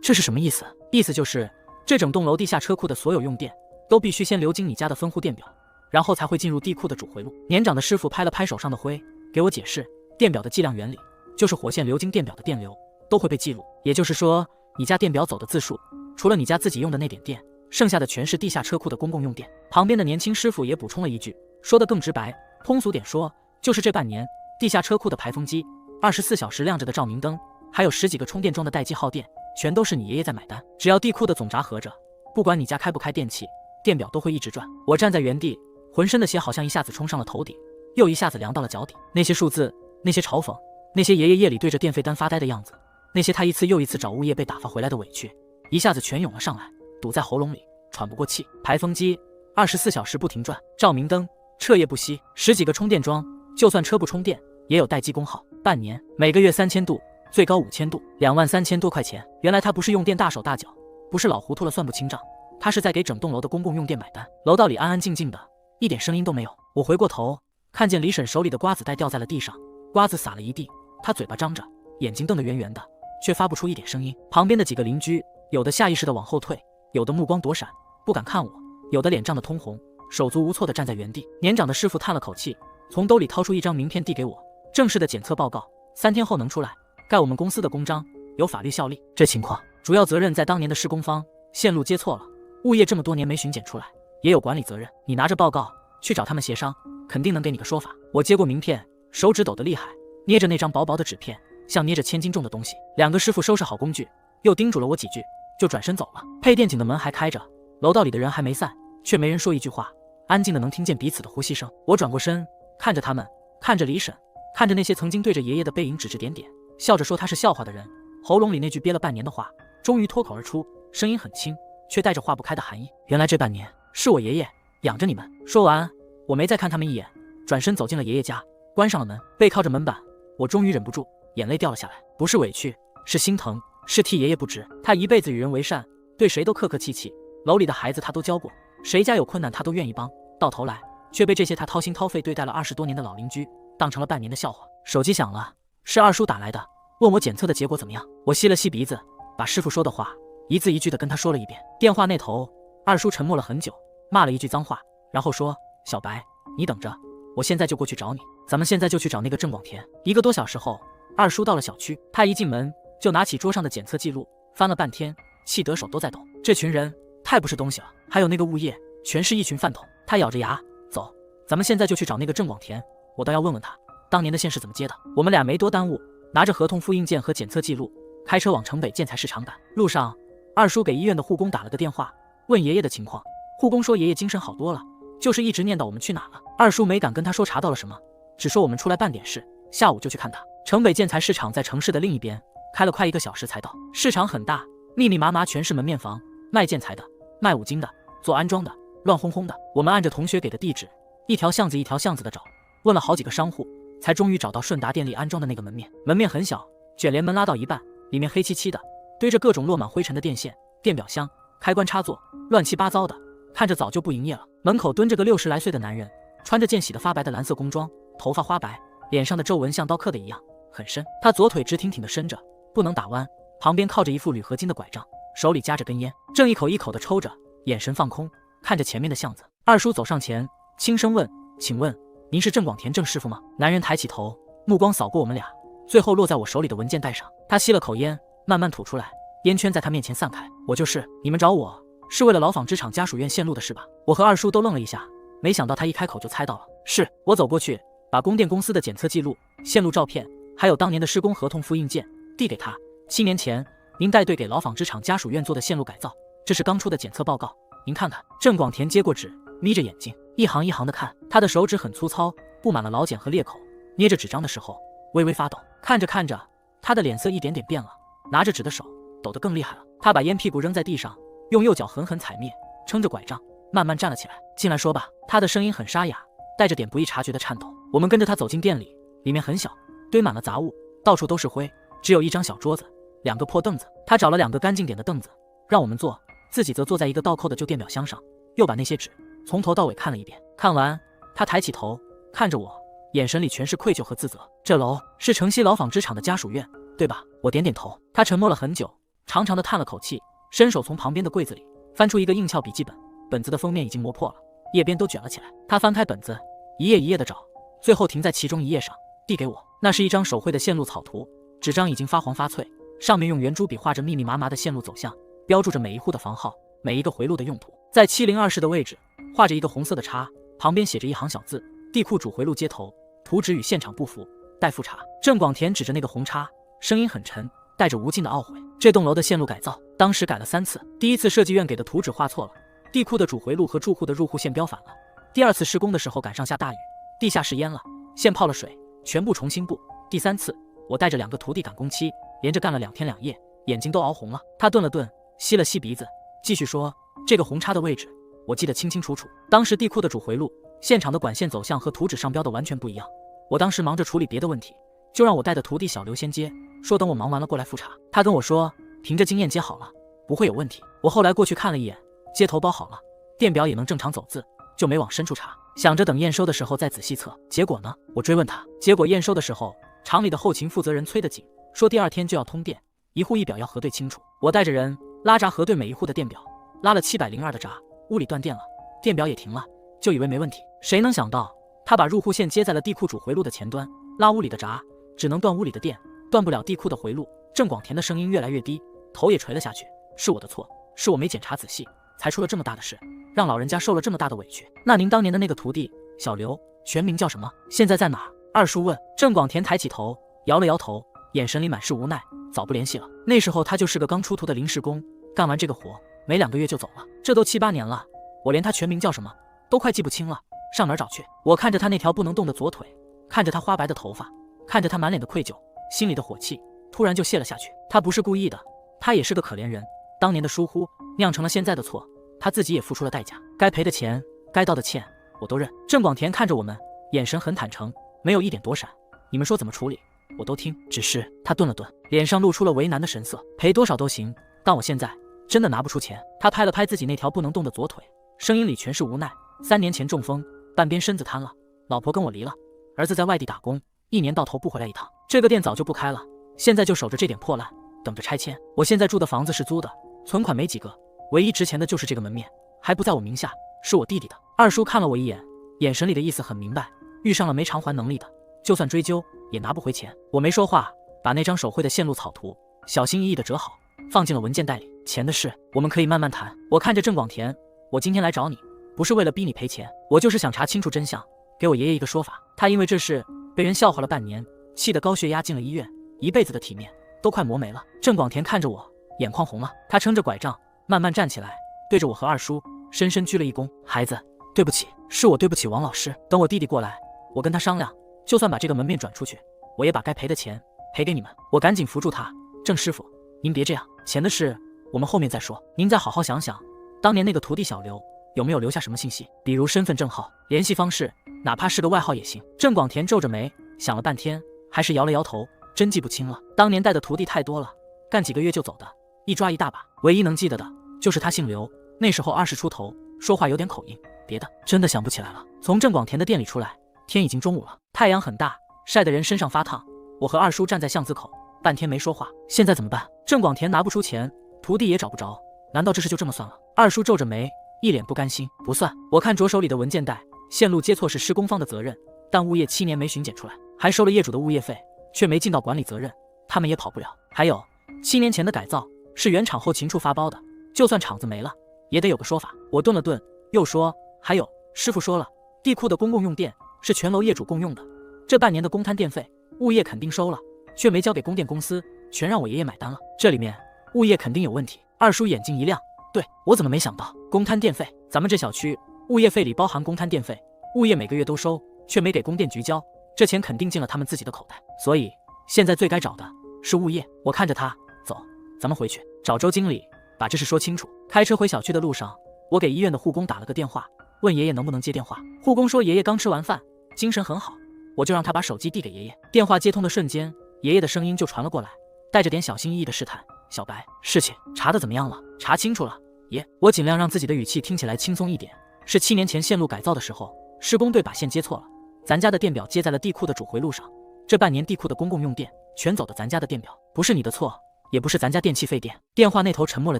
这是什么意思？意思就是这整栋楼地下车库的所有用电都必须先流经你家的分户电表，然后才会进入地库的主回路。年长的师傅拍了拍手上的灰，给我解释电表的计量原理，就是火线流经电表的电流都会被记录，也就是说你家电表走的字数，除了你家自己用的那点电，剩下的全是地下车库的公共用电。旁边的年轻师傅也补充了一句，说得更直白，通俗点说，就是这半年地下车库的排风机、24小时亮着的照明灯，还有10几个充电桩的待机耗电，全都是你爷爷在买单。只要地库的总闸合着，不管你家开不开电器，电表都会一直转。我站在原地，浑身的血好像一下子冲上了头顶，又一下子凉到了脚底。那些数字，那些嘲讽，那些爷爷夜里对着电费单发呆的样子，那些他一次又一次找物业被打发回来的委屈，一下子全涌了上来，堵在喉咙里，喘不过气。排风机24小时不停转，照明灯彻夜不熄，10几个充电桩，就算车不充电也有待机功耗。半年每个月3000度，最高5000度，23000多块钱。原来他不是用电大手大脚，不是老糊涂了算不清账，他是在给整栋楼的公共用电买单。楼道里安安静静的，一点声音都没有。我回过头，看见李婶手里的瓜子袋掉在了地上，瓜子撒了一地，她嘴巴张着，眼睛瞪得圆圆的，却发不出一点声音。旁边的几个邻居，有的下意识地往后退，有的目光躲闪，不敢看我，有的脸涨得通红，手足无措地站在原地。年长的师傅叹了口气，从兜里掏出一张名片递给我，正式的检测报告，3天后能出来，盖我们公司的公章，有法律效力。这情况主要责任在当年的施工方，线路接错了，物业这么多年没巡检出来，也有管理责任。你拿着报告去找他们协商，肯定能给你个说法。我接过名片，手指抖得厉害，捏着那张薄薄的纸片，像捏着1000斤重的东西。2个师傅收拾好工具，又叮嘱了我几句，就转身走了。配电井的门还开着，楼道里的人还没散，却没人说一句话，安静的能听见彼此的呼吸声。我转过身，看着他们，看着李婶，看着那些曾经对着爷爷的背影指指点点，笑着说他是笑话的人，喉咙里那句憋了半年的话终于脱口而出，声音很轻，却带着化不开的寒意。原来这半年是我爷爷养着你们。说完，我没再看他们一眼，转身走进了爷爷家，关上了门，背靠着门板，我终于忍不住，眼泪掉了下来。不是委屈，是心疼，是替爷爷不值。他一辈子与人为善，对谁都客客气气，楼里的孩子他都教过，谁家有困难他都愿意帮，到头来却被这些他掏心掏肺对待了20多年的老邻居当成了半年的笑话。手机响了，是二叔打来的，问我检测的结果怎么样。我吸了吸鼻子，把师傅说的话一字一句的跟他说了一遍。电话那头，二叔沉默了很久，骂了一句脏话，然后说：小白，你等着，我现在就过去找你，咱们现在就去找那个郑广田。1个多小时后，二叔到了小区，他一进门就拿起桌上的检测记录，翻了半天，气得手都在抖。这群人太不是东西了，还有那个物业，全是一群饭桶。他咬着牙，走，咱们现在就去找那个郑广田，我倒要问问他当年的线是怎么接的。我们俩没多耽误，拿着合同复印件和检测记录，开车往城北建材市场赶。路上，二叔给医院的护工打了个电话，问爷爷的情况。护工说爷爷精神好多了，就是一直念叨我们去哪了。二叔没敢跟他说查到了什么，只说我们出来办点事，下午就去看他。城北建材市场在城市的另一边，开了快1个小时才到。市场很大，密密麻麻全是门面房，卖建材的，卖五金的，做安装的，乱哄哄的。我们按着同学给的地址，一条巷子一条巷子的找，问了好几个商户，才终于找到顺达电力安装的那个门面。门面很小，卷帘门拉到一半，里面黑漆漆的，堆着各种落满灰尘的电线、电表箱、开关插座，乱七八糟的，看着早就不营业了。门口蹲着个60来岁的男人，穿着件洗得发白的蓝色工装，头发花白，脸上的皱纹像刀刻的一样，很深。他左腿直挺挺地伸着，不能打弯，旁边靠着一副铝合金的拐杖，手里夹着根烟，正一口一口地抽着，眼神放空，看着前面的巷子。二叔走上前，轻声问：请问您是郑广田郑师傅吗？男人抬起头，目光扫过我们俩，最后落在我手里的文件袋上。他吸了口烟，慢慢吐出来，烟圈在他面前散开。我就是。你们找我是为了老纺织厂家属院线路的事吧？我和二叔都愣了一下，没想到他一开口就猜到了。是。我走过去，把供电公司的检测记录、线路照片，还有当年的施工合同复印件递给他。7年前您带队给老纺织厂家属院做的线路改造，这是刚出的检测报告，您看看。郑广田接过纸，眯着眼睛一行一行的看，他的手指很粗糙，布满了老茧和裂口，捏着纸张的时候微微发抖。看着看着，他的脸色一点点变了，拿着纸的手抖得更厉害了。他把烟屁股扔在地上，用右脚狠狠踩灭，撑着拐杖慢慢站了起来。进来说吧。他的声音很沙哑，带着点不易察觉的颤抖。我们跟着他走进店里，里面很小，堆满了杂物，到处都是灰，只有一张小桌子，2个破凳子。他找了2个干净点的凳子让我们坐，自己则坐在一个倒扣的旧电表箱上，又把那些纸从头到尾看了一遍。看完，他抬起头看着我，眼神里全是愧疚和自责。这楼是城西老纺织厂的家属院，对吧？我点点头。他沉默了很久，长长的叹了口气，伸手从旁边的柜子里翻出一个硬壳笔记本，本子的封面已经磨破了，页边都卷了起来。他翻开本子，一页一页的找，最后停在其中一页上，递给我。那是一张手绘的线路草图，纸张已经发黄发脆，上面用圆珠笔画着密密麻麻的线路走向，标注着每一户的房号，每一个回路的用途。在702室的位置画着一个红色的叉，旁边写着一行小字：地库主回路接头，图纸与现场不符，待复查。郑广田指着那个红叉，声音很沉，带着无尽的懊悔。这栋楼的线路改造当时改了3次，第1次设计院给的图纸画错了，地库的主回路和住户的入户线标反了。第2次施工的时候赶上下大雨，地下室淹了，线泡了水，全部重新布。第3次我带着2个徒弟赶工期，连着干了2天2夜，眼睛都熬红了。他顿了顿，吸了吸鼻子，继续说：这个红叉的位置我记得清清楚楚，当时地库的主回路、现场的管线走向和图纸上标的完全不一样。我当时忙着处理别的问题，就让我带的徒弟小刘先接，说等我忙完了过来复查。他跟我说凭着经验接好了，不会有问题。我后来过去看了一眼，接头包好了，电表也能正常走字，就没往深处查，想着等验收的时候再仔细测。结果呢？我追问他，结果验收的时候，厂里的后勤负责人催得紧，说第2天就要通电，一户一表要核对清楚。我带着人拉闸核对每一户的电表，拉了702的闸，屋里断电了，电表也停了，就以为没问题。谁能想到他把入户线接在了地库主回路的前端，拉屋里的闸，只能断屋里的电，断不了地库的回路。郑广田的声音越来越低，头也垂了下去。是我的错，是我没检查仔细，才出了这么大的事，让老人家受了这么大的委屈。那您当年的那个徒弟小刘，全名叫什么？现在在哪儿？二叔问。郑广田抬起头，摇了摇头，眼神里满是无奈。早不联系了，那时候他就是个刚出徒的临时工，干完这个活没2个月就走了。这都7、8年了，我连他全名叫什么都快记不清了，上哪儿找去？我看着他那条不能动的左腿，看着他花白的头发，看着他满脸的愧疚，心里的火气突然就泄了下去。他不是故意的，他也是个可怜人，当年的疏忽酿成了现在的错，他自己也付出了代价，该赔的钱，该道的歉我都认。郑广田看着我们，眼神很坦诚，没有一点躲闪。你们说怎么处理我都听，只是他顿了顿，脸上露出了为难的神色。赔多少都行，但我现在真的拿不出钱。他拍了拍自己那条不能动的左腿，声音里全是无奈。3年前中风，半边身子瘫了，老婆跟我离了，儿子在外地打工，1年到头不回来一趟。这个店早就不开了，现在就守着这点破烂，等着拆迁。我现在住的房子是租的，存款没几个，唯一值钱的就是这个门面，还不在我名下，是我弟弟的。二叔看了我一眼，眼神里的意思很明白，遇上了没偿还能力的，就算追究也拿不回钱。我没说话，把那张手绘的线路草图小心翼翼地折好，放进了文件袋里。钱的事我们可以慢慢谈。我看着郑广田，我今天来找你，不是为了逼你赔钱，我就是想查清楚真相，给我爷爷一个说法。他因为这事被人笑话了半年，气得高血压进了医院，一辈子的体面都快磨没了。郑广田看着我，眼眶红了，他撑着拐杖慢慢站起来，对着我和二叔深深鞠了一躬。孩子，对不起，是我对不起王老师。等我弟弟过来，我跟他商量，就算把这个门面转出去，我也把该赔的钱赔给你们。我赶紧扶住他，郑师傅，您别这样，钱的事我们后面再说，您再好好想想，当年那个徒弟小刘有没有留下什么信息，比如身份证号、联系方式，哪怕是个外号也行。郑广田皱着眉想了半天，还是摇了摇头，真记不清了。当年带的徒弟太多了，干几个月就走的，一抓一大把，唯一能记得的就是他姓刘，那时候20出头，说话有点口音，别的真的想不起来了。从郑广田的店里出来，天已经中午了，太阳很大，晒得人身上发烫。我和二叔站在巷子口，半天没说话。现在怎么办？郑广田拿不出钱，徒弟也找不着，难道这事就这么算了？二叔皱着眉，一脸不甘心。不算，我看着手里的文件袋，线路接错是施工方的责任，但物业7年没巡检出来，还收了业主的物业费，却没尽到管理责任，他们也跑不了。还有7年前的改造是原厂后勤处发包的，就算厂子没了，也得有个说法。我顿了顿，又说，还有，师傅说了，地库的公共用电是全楼业主共用的，这半年的公摊电费，物业肯定收了，却没交给供电公司，全让我爷爷买单了。这里面物业肯定有问题。二叔眼睛一亮，对，我怎么没想到？公摊电费，咱们这小区物业费里包含公摊电费，物业每个月都收，却没给供电局交，这钱肯定进了他们自己的口袋。所以现在最该找的是物业。我看着他，走，咱们回去找周经理，把这事说清楚。开车回小区的路上，我给医院的护工打了个电话，问爷爷能不能接电话。护工说爷爷刚吃完饭，精神很好，我就让他把手机递给爷爷。电话接通的瞬间，爷爷的声音就传了过来，带着点小心翼翼的试探。小白，事情查得怎么样了？查清楚了，爷。我尽量让自己的语气听起来轻松一点。是7年前线路改造的时候，施工队把线接错了，咱家的电表接在了地库的主回路上，这半年地库的公共用电全走的咱家的电表，不是你的错，也不是咱家电器费电。电话那头沉默了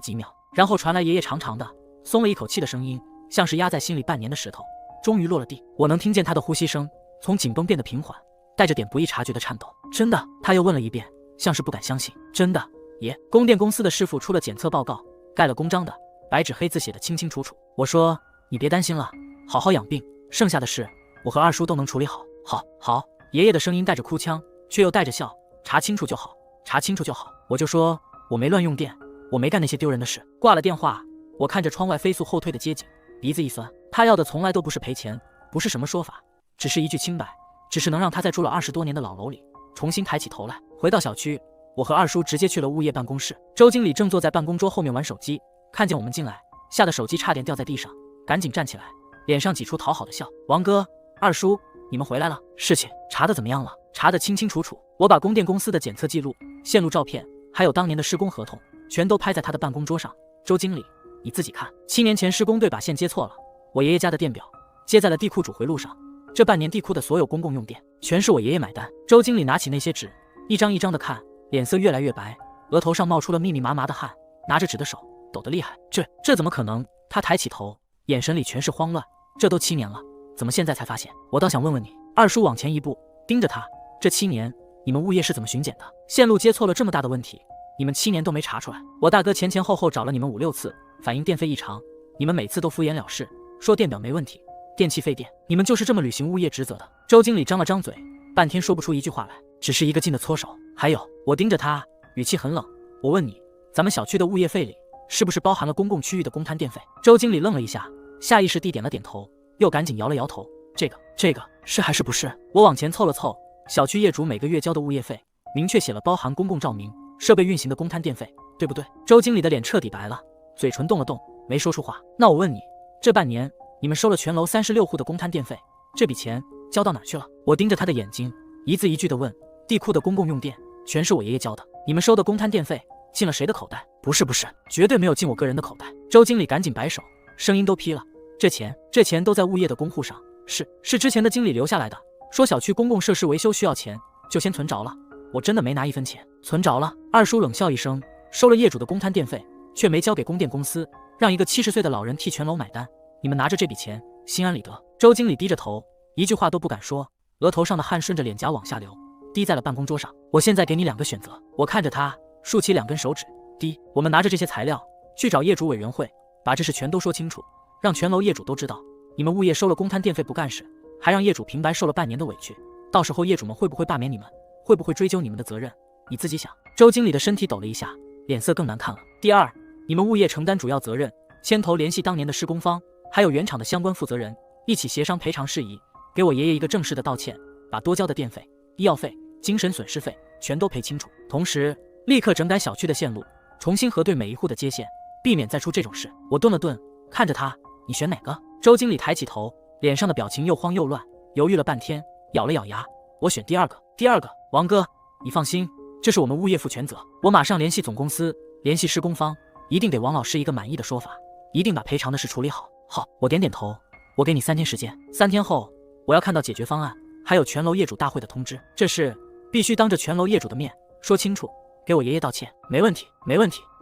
几秒，然后传来爷爷长长的松了一口气的声音，像是压在心里半年的石头终于落了地。我能听见他的呼吸声从紧绷变得平缓，带着点不易察觉的颤抖。真的？他又问了一遍，像是不敢相信。真的，爷。供电公司的师傅出了检测报告，盖了公章的，白纸黑字写的清清楚楚。我说你别担心了，好好养病，剩下的事我和二叔都能处理好。好。爷爷的声音带着哭腔，却又带着笑。查清楚就好，查清楚就好。我就说我没乱用电，我没干那些丢人的事。挂了电话，我看着窗外飞速后退的街景，鼻子一酸。他要的从来都不是赔钱，不是什么说法，只是一句清白，只是能让他在住了20多年的老楼里重新抬起头来。回到小区，我和二叔直接去了物业办公室。周经理正坐在办公桌后面玩手机，看见我们进来，吓得手机差点掉在地上，赶紧站起来，脸上挤出讨好的笑。王哥，二叔，你们回来了，事情查得怎么样了？查得清清楚楚。我把供电公司的检测记录、线路照片，还有当年的施工合同，全都拍在他的办公桌上。周经理，你自己看，7年前施工队把线接错了，我爷爷家的电表接在了地库主回路上。这半年地库的所有公共用电全是我爷爷买单。周经理拿起那些纸，一张一张的看，脸色越来越白，额头上冒出了密密麻麻的汗，拿着纸的手抖得厉害。这怎么可能？他抬起头，眼神里全是慌乱。这都7年了，怎么现在才发现？我倒想问问你。二叔往前一步，盯着他。这7年，你们物业是怎么巡检的？线路接错了这么大的问题，你们7年都没查出来？我大哥前前后后找了你们5、6次，反映电费异常，你们每次都敷衍了事，说电表没问题，电器费电，你们就是这么履行物业职责的。周经理张了张嘴，半天说不出一句话来，只是一个劲的搓手。还有，我盯着他，语气很冷。我问你，咱们小区的物业费里是不是包含了公共区域的公摊电费？周经理愣了一下，下意识地点了点头，又赶紧摇了摇头。这个是还是不是？我往前凑了凑，小区业主每个月交的物业费，明确写了包含公共照明、设备运行的公摊电费，对不对？周经理的脸彻底白了，嘴唇动了动，没说出话。那我问你，这半年你们收了全楼36户的公摊电费，这笔钱交到哪去了？我盯着他的眼睛，一字一句地问。地库的公共用电全是我爷爷交的，你们收的公摊电费进了谁的口袋？不是，绝对没有进我个人的口袋。周经理赶紧摆手，声音都劈了。这钱都在物业的公户上，是之前的经理留下来的，说小区公共设施维修需要钱，就先存着了。我真的没拿1分钱，存着了。二叔冷笑一声，收了业主的公摊电费，却没交给供电公司，让一个70岁的老人替全楼买单。你们拿着这笔钱，心安理得。周经理低着头，一句话都不敢说，额头上的汗顺着脸颊往下流，滴在了办公桌上。我现在给你2个选择。我看着他，竖起2根手指。第一，我们拿着这些材料去找业主委员会，把这事全都说清楚，让全楼业主都知道，你们物业收了公摊电费不干事，还让业主平白受了半年的委屈。到时候业主们会不会罢免你们？会不会追究你们的责任？你自己想。周经理的身体抖了一下，脸色更难看了。第二，你们物业承担主要责任，牵头联系当年的施工方，还有原厂的相关负责人，一起协商赔偿事宜，给我爷爷一个正式的道歉，把多交的电费、医药费、精神损失费全都赔清楚。同时，立刻整改小区的线路，重新核对每一户的接线，避免再出这种事。我顿了顿，看着他，你选哪个？周经理抬起头，脸上的表情又慌又乱，犹豫了半天，咬了咬牙，我选第二个。王哥，你放心，这是我们物业负全责，我马上联系总公司，联系施工方，一定给王老师一个满意的说法，一定把赔偿的事处理好。好，我点点头。我给你3天时间，3天后我要看到解决方案，还有全楼业主大会的通知。这事必须当着全楼业主的面说清楚，给我爷爷道歉。没问题，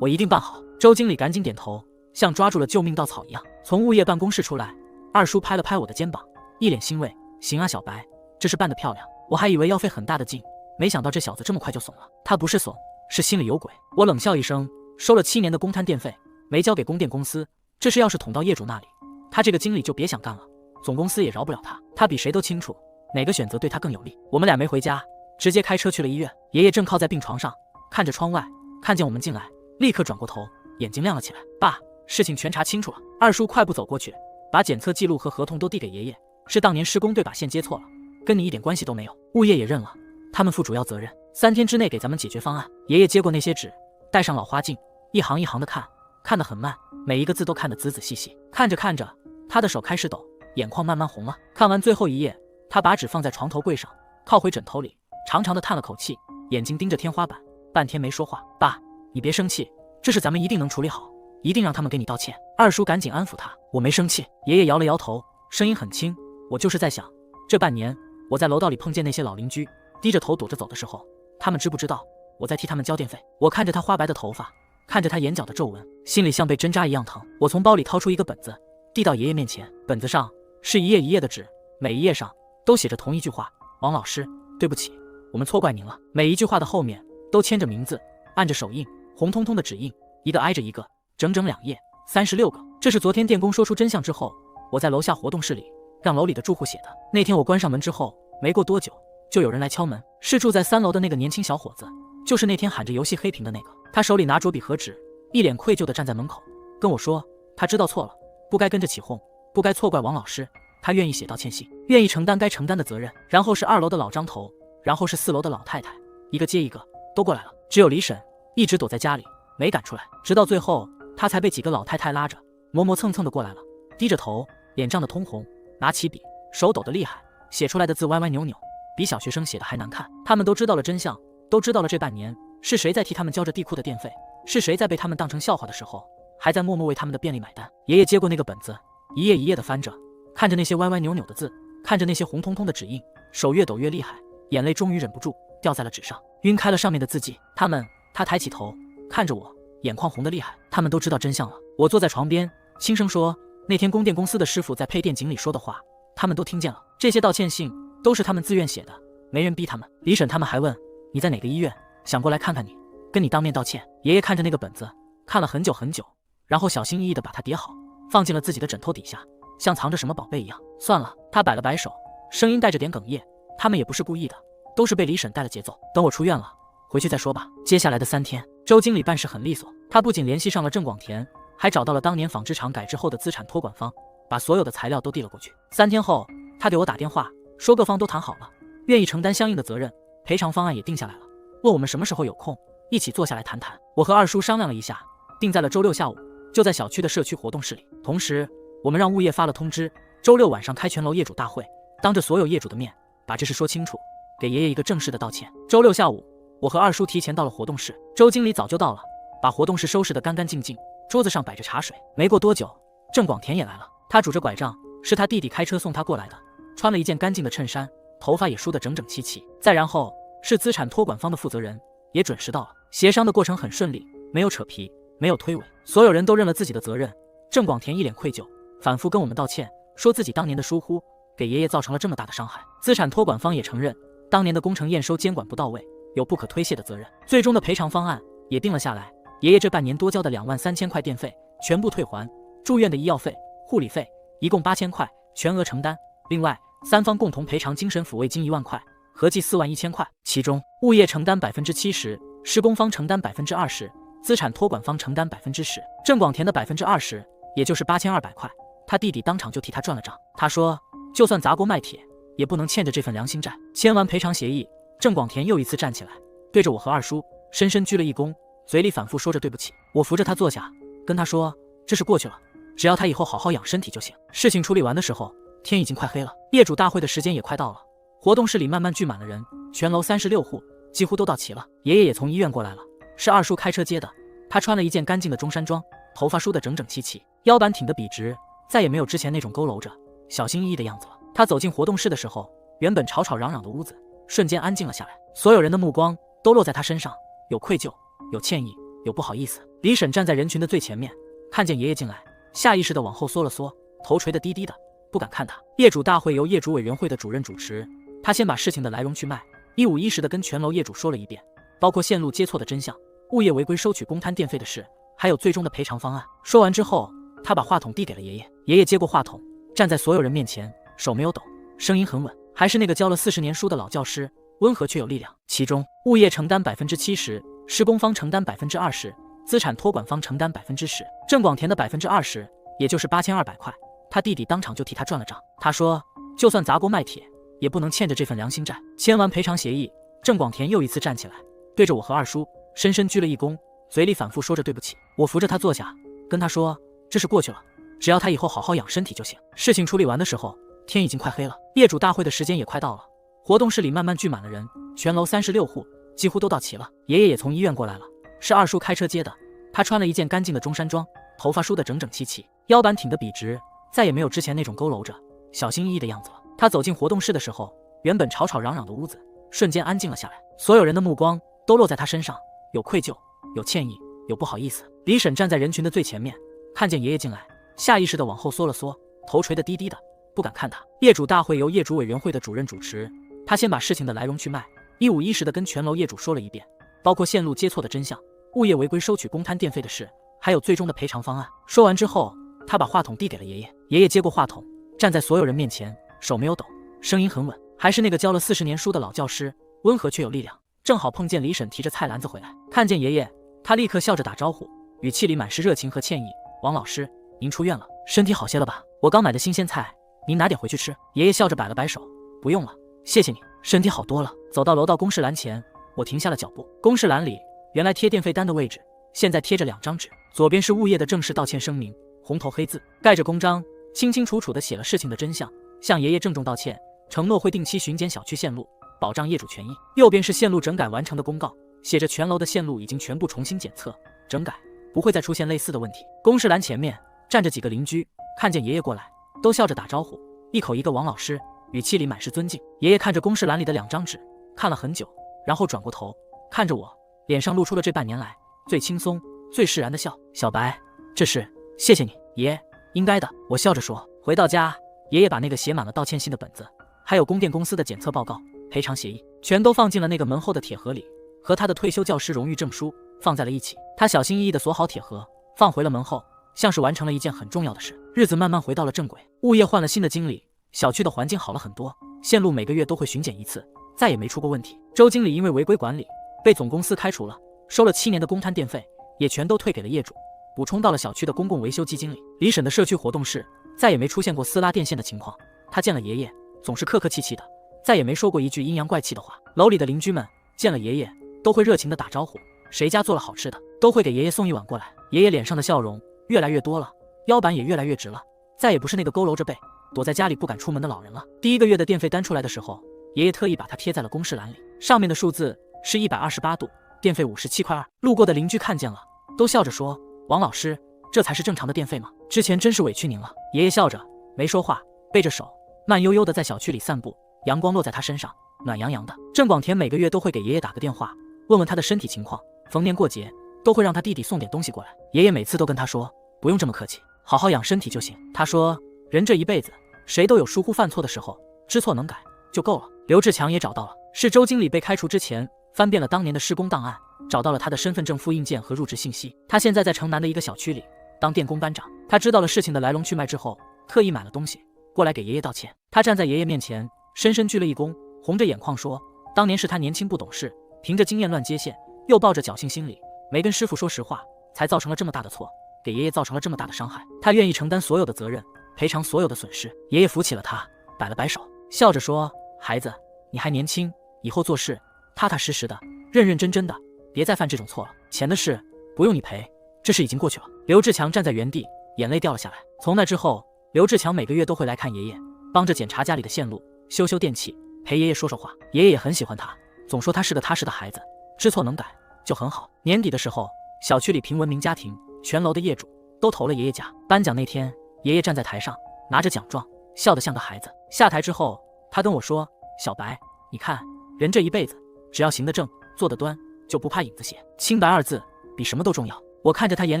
我一定办好。周经理赶紧点头，像抓住了救命稻草一样，从物业办公室出来。二叔拍了拍我的肩膀，一脸欣慰。行啊，小白，这事办得漂亮。我还以为要费很大的劲，没想到这小子这么快就怂了。他不是怂，是心里有鬼。我冷笑一声，收了7年的公摊电费，没交给供电公司，这事要是捅到业主那里，他这个经理就别想干了，总公司也饶不了他。他比谁都清楚哪个选择对他更有利。我们俩没回家，直接开车去了医院。爷爷正靠在病床上，看着窗外，看见我们进来，立刻转过头，眼睛亮了起来。爸，事情全查清楚了。二叔快步走过去，把检测记录和合同都递给爷爷。是当年施工队把线接错了，跟你一点关系都没有，物业也认了，他们负主要责任。3天之内给咱们解决方案。爷爷接过那些纸，戴上老花镜，一行一行的看，看得很慢，每一个字都看得仔仔细细。看着看着，他的手开始抖，眼眶慢慢红了。看完最后一页，他把纸放在床头柜上，靠回枕头里，长长的叹了口气，眼睛盯着天花板，半天没说话。爸，你别生气，这事咱们一定能处理好，一定让他们给你道歉。二叔赶紧安抚他，我没生气。爷爷摇了摇头，声音很轻，我就是在想，这半年我在楼道里碰见那些老邻居，低着头躲着走的时候，他们知不知道我在替他们交电费？我看着他花白的头发，看着他眼角的皱纹，心里像被针扎一样疼。我从包里掏出一个本子，递到爷爷面前。本子上是一页一页的纸，每一页上都写着同一句话：王老师，对不起，我们错怪您了。每一句话的后面都签着名字，按着手印，红彤彤的指印，一个挨着一个，整整2页，36个。这是昨天电工说出真相之后，我在楼下活动室里让楼里的住户写的。那天我关上门之后，没过多久就有人来敲门，是住在3楼的那个年轻小伙子，就是那天喊着游戏黑屏的那个。他手里拿着笔和纸，一脸愧疚地站在门口，跟我说他知道错了，不该跟着起哄，不该错怪王老师，他愿意写道歉信，愿意承担该承担的责任。然后是2楼的老张头，然后是4楼的老太太，一个接一个都过来了。只有李婶一直躲在家里没敢出来，直到最后他才被几个老太太拉着磨磨蹭蹭的过来了，低着头，脸涨得通红，拿起笔手抖得厉害，写出来的字歪歪扭扭，比小学生写的还难看。他们都知道了真相，都知道了这半年是谁在替他们交着地库的电费，是谁在被他们当成笑话的时候还在默默为他们的便利买单。爷爷接过那个本子，一页一页的翻着，看着那些歪歪扭扭的字，看着那些红彤彤的指印，手越抖越厉害，眼泪终于忍不住掉在了纸上，晕开了上面的字迹。他抬起头看着我，眼眶红得厉害。他们都知道真相了。我坐在床边轻声说，那天供电公司的师傅在配电井里说的话，他们都听见了。这些道歉信都是他们自愿写的，没人逼他们。李婶他们还问你在哪个医院，想过来看看你，跟你当面道歉。爷爷看着那个本子看了很久很久，然后小心翼翼地把它叠好，放进了自己的枕头底下，像藏着什么宝贝一样。算了，他摆了摆手，声音带着点哽咽，他们也不是故意的，都是被李婶带了节奏。等我出院了，回去再说吧。接下来的3天，周经理办事很利索，他不仅联系上了郑广田，还找到了当年纺织厂改制后的资产托管方，把所有的材料都递了过去。3天后，他给我打电话说各方都谈好了，愿意承担相应的责任，赔偿方案也定下来了，问我们什么时候有空一起坐下来谈谈。我和二叔商量了一下，定在了周6下午，就在小区的社区活动室里。同时我们让物业发了通知，周6晚上开全楼业主大会，当着所有业主的面把这事说清楚，给爷爷一个正式的道歉。周6下午，我和二叔提前到了活动室，周经理早就到了，把活动室收拾得干干净净，桌子上摆着茶水。没过多久，郑广田也来了，他拄着拐杖，是他弟弟开车送他过来的，穿了一件干净的衬衫，头发也梳得整整齐齐。再然后是资产托管方的负责人，也准时到了。协商的过程很顺利，没有扯皮，没有推诿，所有人都认了自己的责任。郑广田一脸愧疚，反复跟我们道歉，说自己当年的疏忽给爷爷造成了这么大的伤害。资产托管方也承认当年的工程验收监管不到位，有不可推卸的责任。最终的赔偿方案也定了下来，爷爷这半年多交的23000块电费全部退还，住院的医药费、护理费一共8000块，全额承担。另外3方共同赔偿精神抚慰金1万块，合计41000块。其中物业承担70%，施工方承担20%，资产托管方承担10%。郑广田的20%，也就是8200块，他弟弟当场就替他赚了账。他说就算砸锅卖铁也不能欠着这份良心债。签完赔偿协议，郑广田又一次站起来，对着我和二叔深深鞠了一躬，嘴里反复说着对不起。我扶着他坐下，跟他说这事过去了，只要他以后好好养身体就行。事情处理完的时候，天已经快黑了，业主大会的时间也快到了。活动室里慢慢聚满了人，全楼36户几乎都到齐了。爷爷也从医院过来了，是二叔开车接的。他穿了一件干净的中山装，头发梳得整整齐齐，腰板挺得笔直，再也没有之前那种佝偻着小心翼翼的样子了。他走进活动室的时候，原本吵吵嚷嚷的屋子瞬间安静了下来，所有人的目光都落在他身上，有愧疚，有歉意，有不好意思。李婶站在人群的最前面，看见爷爷进来，下意识地往后缩了缩，头垂得低低的，不敢看他。业主大会由业主委员会的主任主持，他先把事情的来龙去脉一五一十地跟全楼业主说了一遍，包括线路接错的真相、物业违规收取公摊电费的事，还有最终的赔偿方案。说完之后，他把话筒递给了爷爷，爷爷接过话筒，站在所有人面前，手没有抖，声音很稳，还是那个教了40年书的老教师，温和却有力量。其中物业承担70%，施工方承担20%，资产托管方承担10%。郑广田的20%，也就是8200块，他弟弟当场就替他赚了账。他说就算砸锅卖铁也不能欠着这份良心债。签完赔偿协议，郑广田又一次站起来，对着我和二叔深深鞠了一躬，嘴里反复说着对不起。我扶着他坐下，跟他说这事过去了，只要他以后好好养身体就行。事情处理完的时候，天已经快黑了，业主大会的时间也快到了。活动室里慢慢聚满了人，全楼36户几乎都到齐了。爷爷也从医院过来了，是二叔开车接的。他穿了一件干净的中山装，头发梳得整整齐齐，腰板挺得笔直，再也没有之前那种佝偻着小心翼翼的样子了。他走进活动室的时候，原本吵吵嚷嚷的屋子瞬间安静了下来，所有人的目光都落在他身上，有愧疚，有歉意，有不好意思。李婶站在人群的最前面，看见爷爷进来，下意识地往后缩了缩，头垂得低低的，不敢看他。业主大会由业主委员会的主任主持，他先把事情的来龙去脉一五一十地跟全楼业主说了一遍，包括线路接错的真相、物业违规收取公摊电费的事，还有最终的赔偿方案。说完之后，他把话筒递给了爷爷，爷爷接过话筒，站在所有人面前，手没有抖，声音很稳，还是那个教了40年书的老教师，温和却有力量。正好碰见李婶提着菜篮子回来，看见爷爷，他立刻笑着打招呼，语气里满是热情和歉意。王老师，您出院了，身体好些了吧？我刚买的新鲜菜，您拿点回去吃。爷爷笑着摆了摆手，不用了，谢谢你，身体好多了。走到楼道公示栏前，我停下了脚步。公示栏里原来贴电费单的位置，现在贴着2张纸，左边是物业的正式道歉声明，红头黑字，盖着公章，清清楚楚地写了事情的真相，向爷爷郑重道歉，承诺会定期巡检小区线路，保障业主权益。右边是线路整改完成的公告，写着全楼的线路已经全部重新检测整改，不会再出现类似的问题。公示栏前面站着几个邻居，看见爷爷过来，都笑着打招呼，一口一个王老师，语气里满是尊敬。爷爷看着公示栏里的2张纸，看了很久，然后转过头看着我，脸上露出了这半年来最轻松最释然的笑。小白，这是谢谢你，爷，应该的。我笑着说。回到家，爷爷把那个写满了道歉信的本子，还有供电公司的检测报告、赔偿协议，全都放进了那个门后的铁盒里，和他的退休教师荣誉证书放在了一起。他小心翼翼地锁好铁盒，放回了门后，像是完成了一件很重要的事。日子慢慢回到了正轨，物业换了新的经理，小区的环境好了很多，线路每个月都会巡检一次，再也没出过问题。周经理因为违规管理被总公司开除了，收了7年的公摊电费也全都退给了业主，补充到了小区的公共维修基金里。离省的社区活动室再也没出现过私拉电线的情况。他见了爷爷总是客客气气的，再也没说过一句阴阳怪气的话。楼里的邻居们见了爷爷都会热情的打招呼，谁家做了好吃的都会给爷爷送一碗过来。爷爷脸上的笑容越来越多了，腰板也越来越直了，再也不是那个佝偻着背躲在家里不敢出门的老人了。第1个月的电费单出来的时候，爷爷特意把它贴在了公示栏里，上面的数字是128度，电费57.2块。路过的邻居看见了，都笑着说：“王老师，这才是正常的电费吗？之前真是委屈您了。”爷爷笑着没说话，背着手慢悠悠地在小区里散步，阳光落在他身上，暖洋洋的。郑广田每个月都会给爷爷打个电话，问问他的身体情况，逢年过节都会让他弟弟送点东西过来。爷爷每次都跟他说：“不用这么客气，好好养身体就行。”他说：“人这一辈子，谁都有疏忽犯错的时候，知错能改就够了。”刘志强也找到了，是周经理被开除之前翻遍了当年的施工档案，找到了他的身份证复印件和入职信息。他现在在城南的一个小区里当电工班长。他知道了事情的来龙去脉之后，特意买了东西过来给爷爷道歉。他站在爷爷面前，深深鞠了一躬，红着眼眶说：“当年是他年轻不懂事，凭着经验乱接线，又抱着侥幸心理，没跟师傅说实话，才造成了这么大的错，给爷爷造成了这么大的伤害。他愿意承担所有的责任，赔偿所有的损失。”爷爷扶起了他，摆了摆手，笑着说：“孩子，你还年轻，以后做事踏踏实实的，认认真真的，别再犯这种错了。钱的事不用你赔，这事已经过去了。”刘志强站在原地，眼泪掉了下来。从那之后，刘志强每个月都会来看爷爷，帮着检查家里的线路，修修电器，陪爷爷说说话。爷爷也很喜欢他，总说他是个踏实的孩子，知错能改就很好。年底的时候，小区里评文明家庭，全楼的业主都投了爷爷奖。颁奖那天，爷爷站在台上，拿着奖状，笑得像个孩子。下台之后，他跟我说：“小白，你看，人这一辈子，只要行得正，坐得端，就不怕影子斜。清白2字比什么都重要。”我看着他眼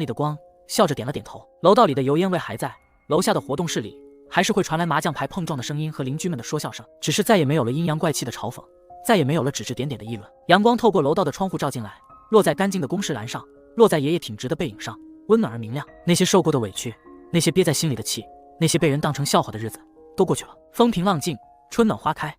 里的光，笑着点了点头。楼道里的油烟味还在，楼下的活动室里还是会传来麻将牌碰撞的声音和邻居们的说笑声，只是再也没有了阴阳怪气的嘲讽，再也没有了指指点点的议论。阳光透过楼道的窗户照进来，落在干净的公示栏上，落在爷爷挺直的背影上，温暖而明亮。那些受过的委屈，那些憋在心里的气，那些被人当成笑话的日子，都过去了。风平浪静，春暖花开。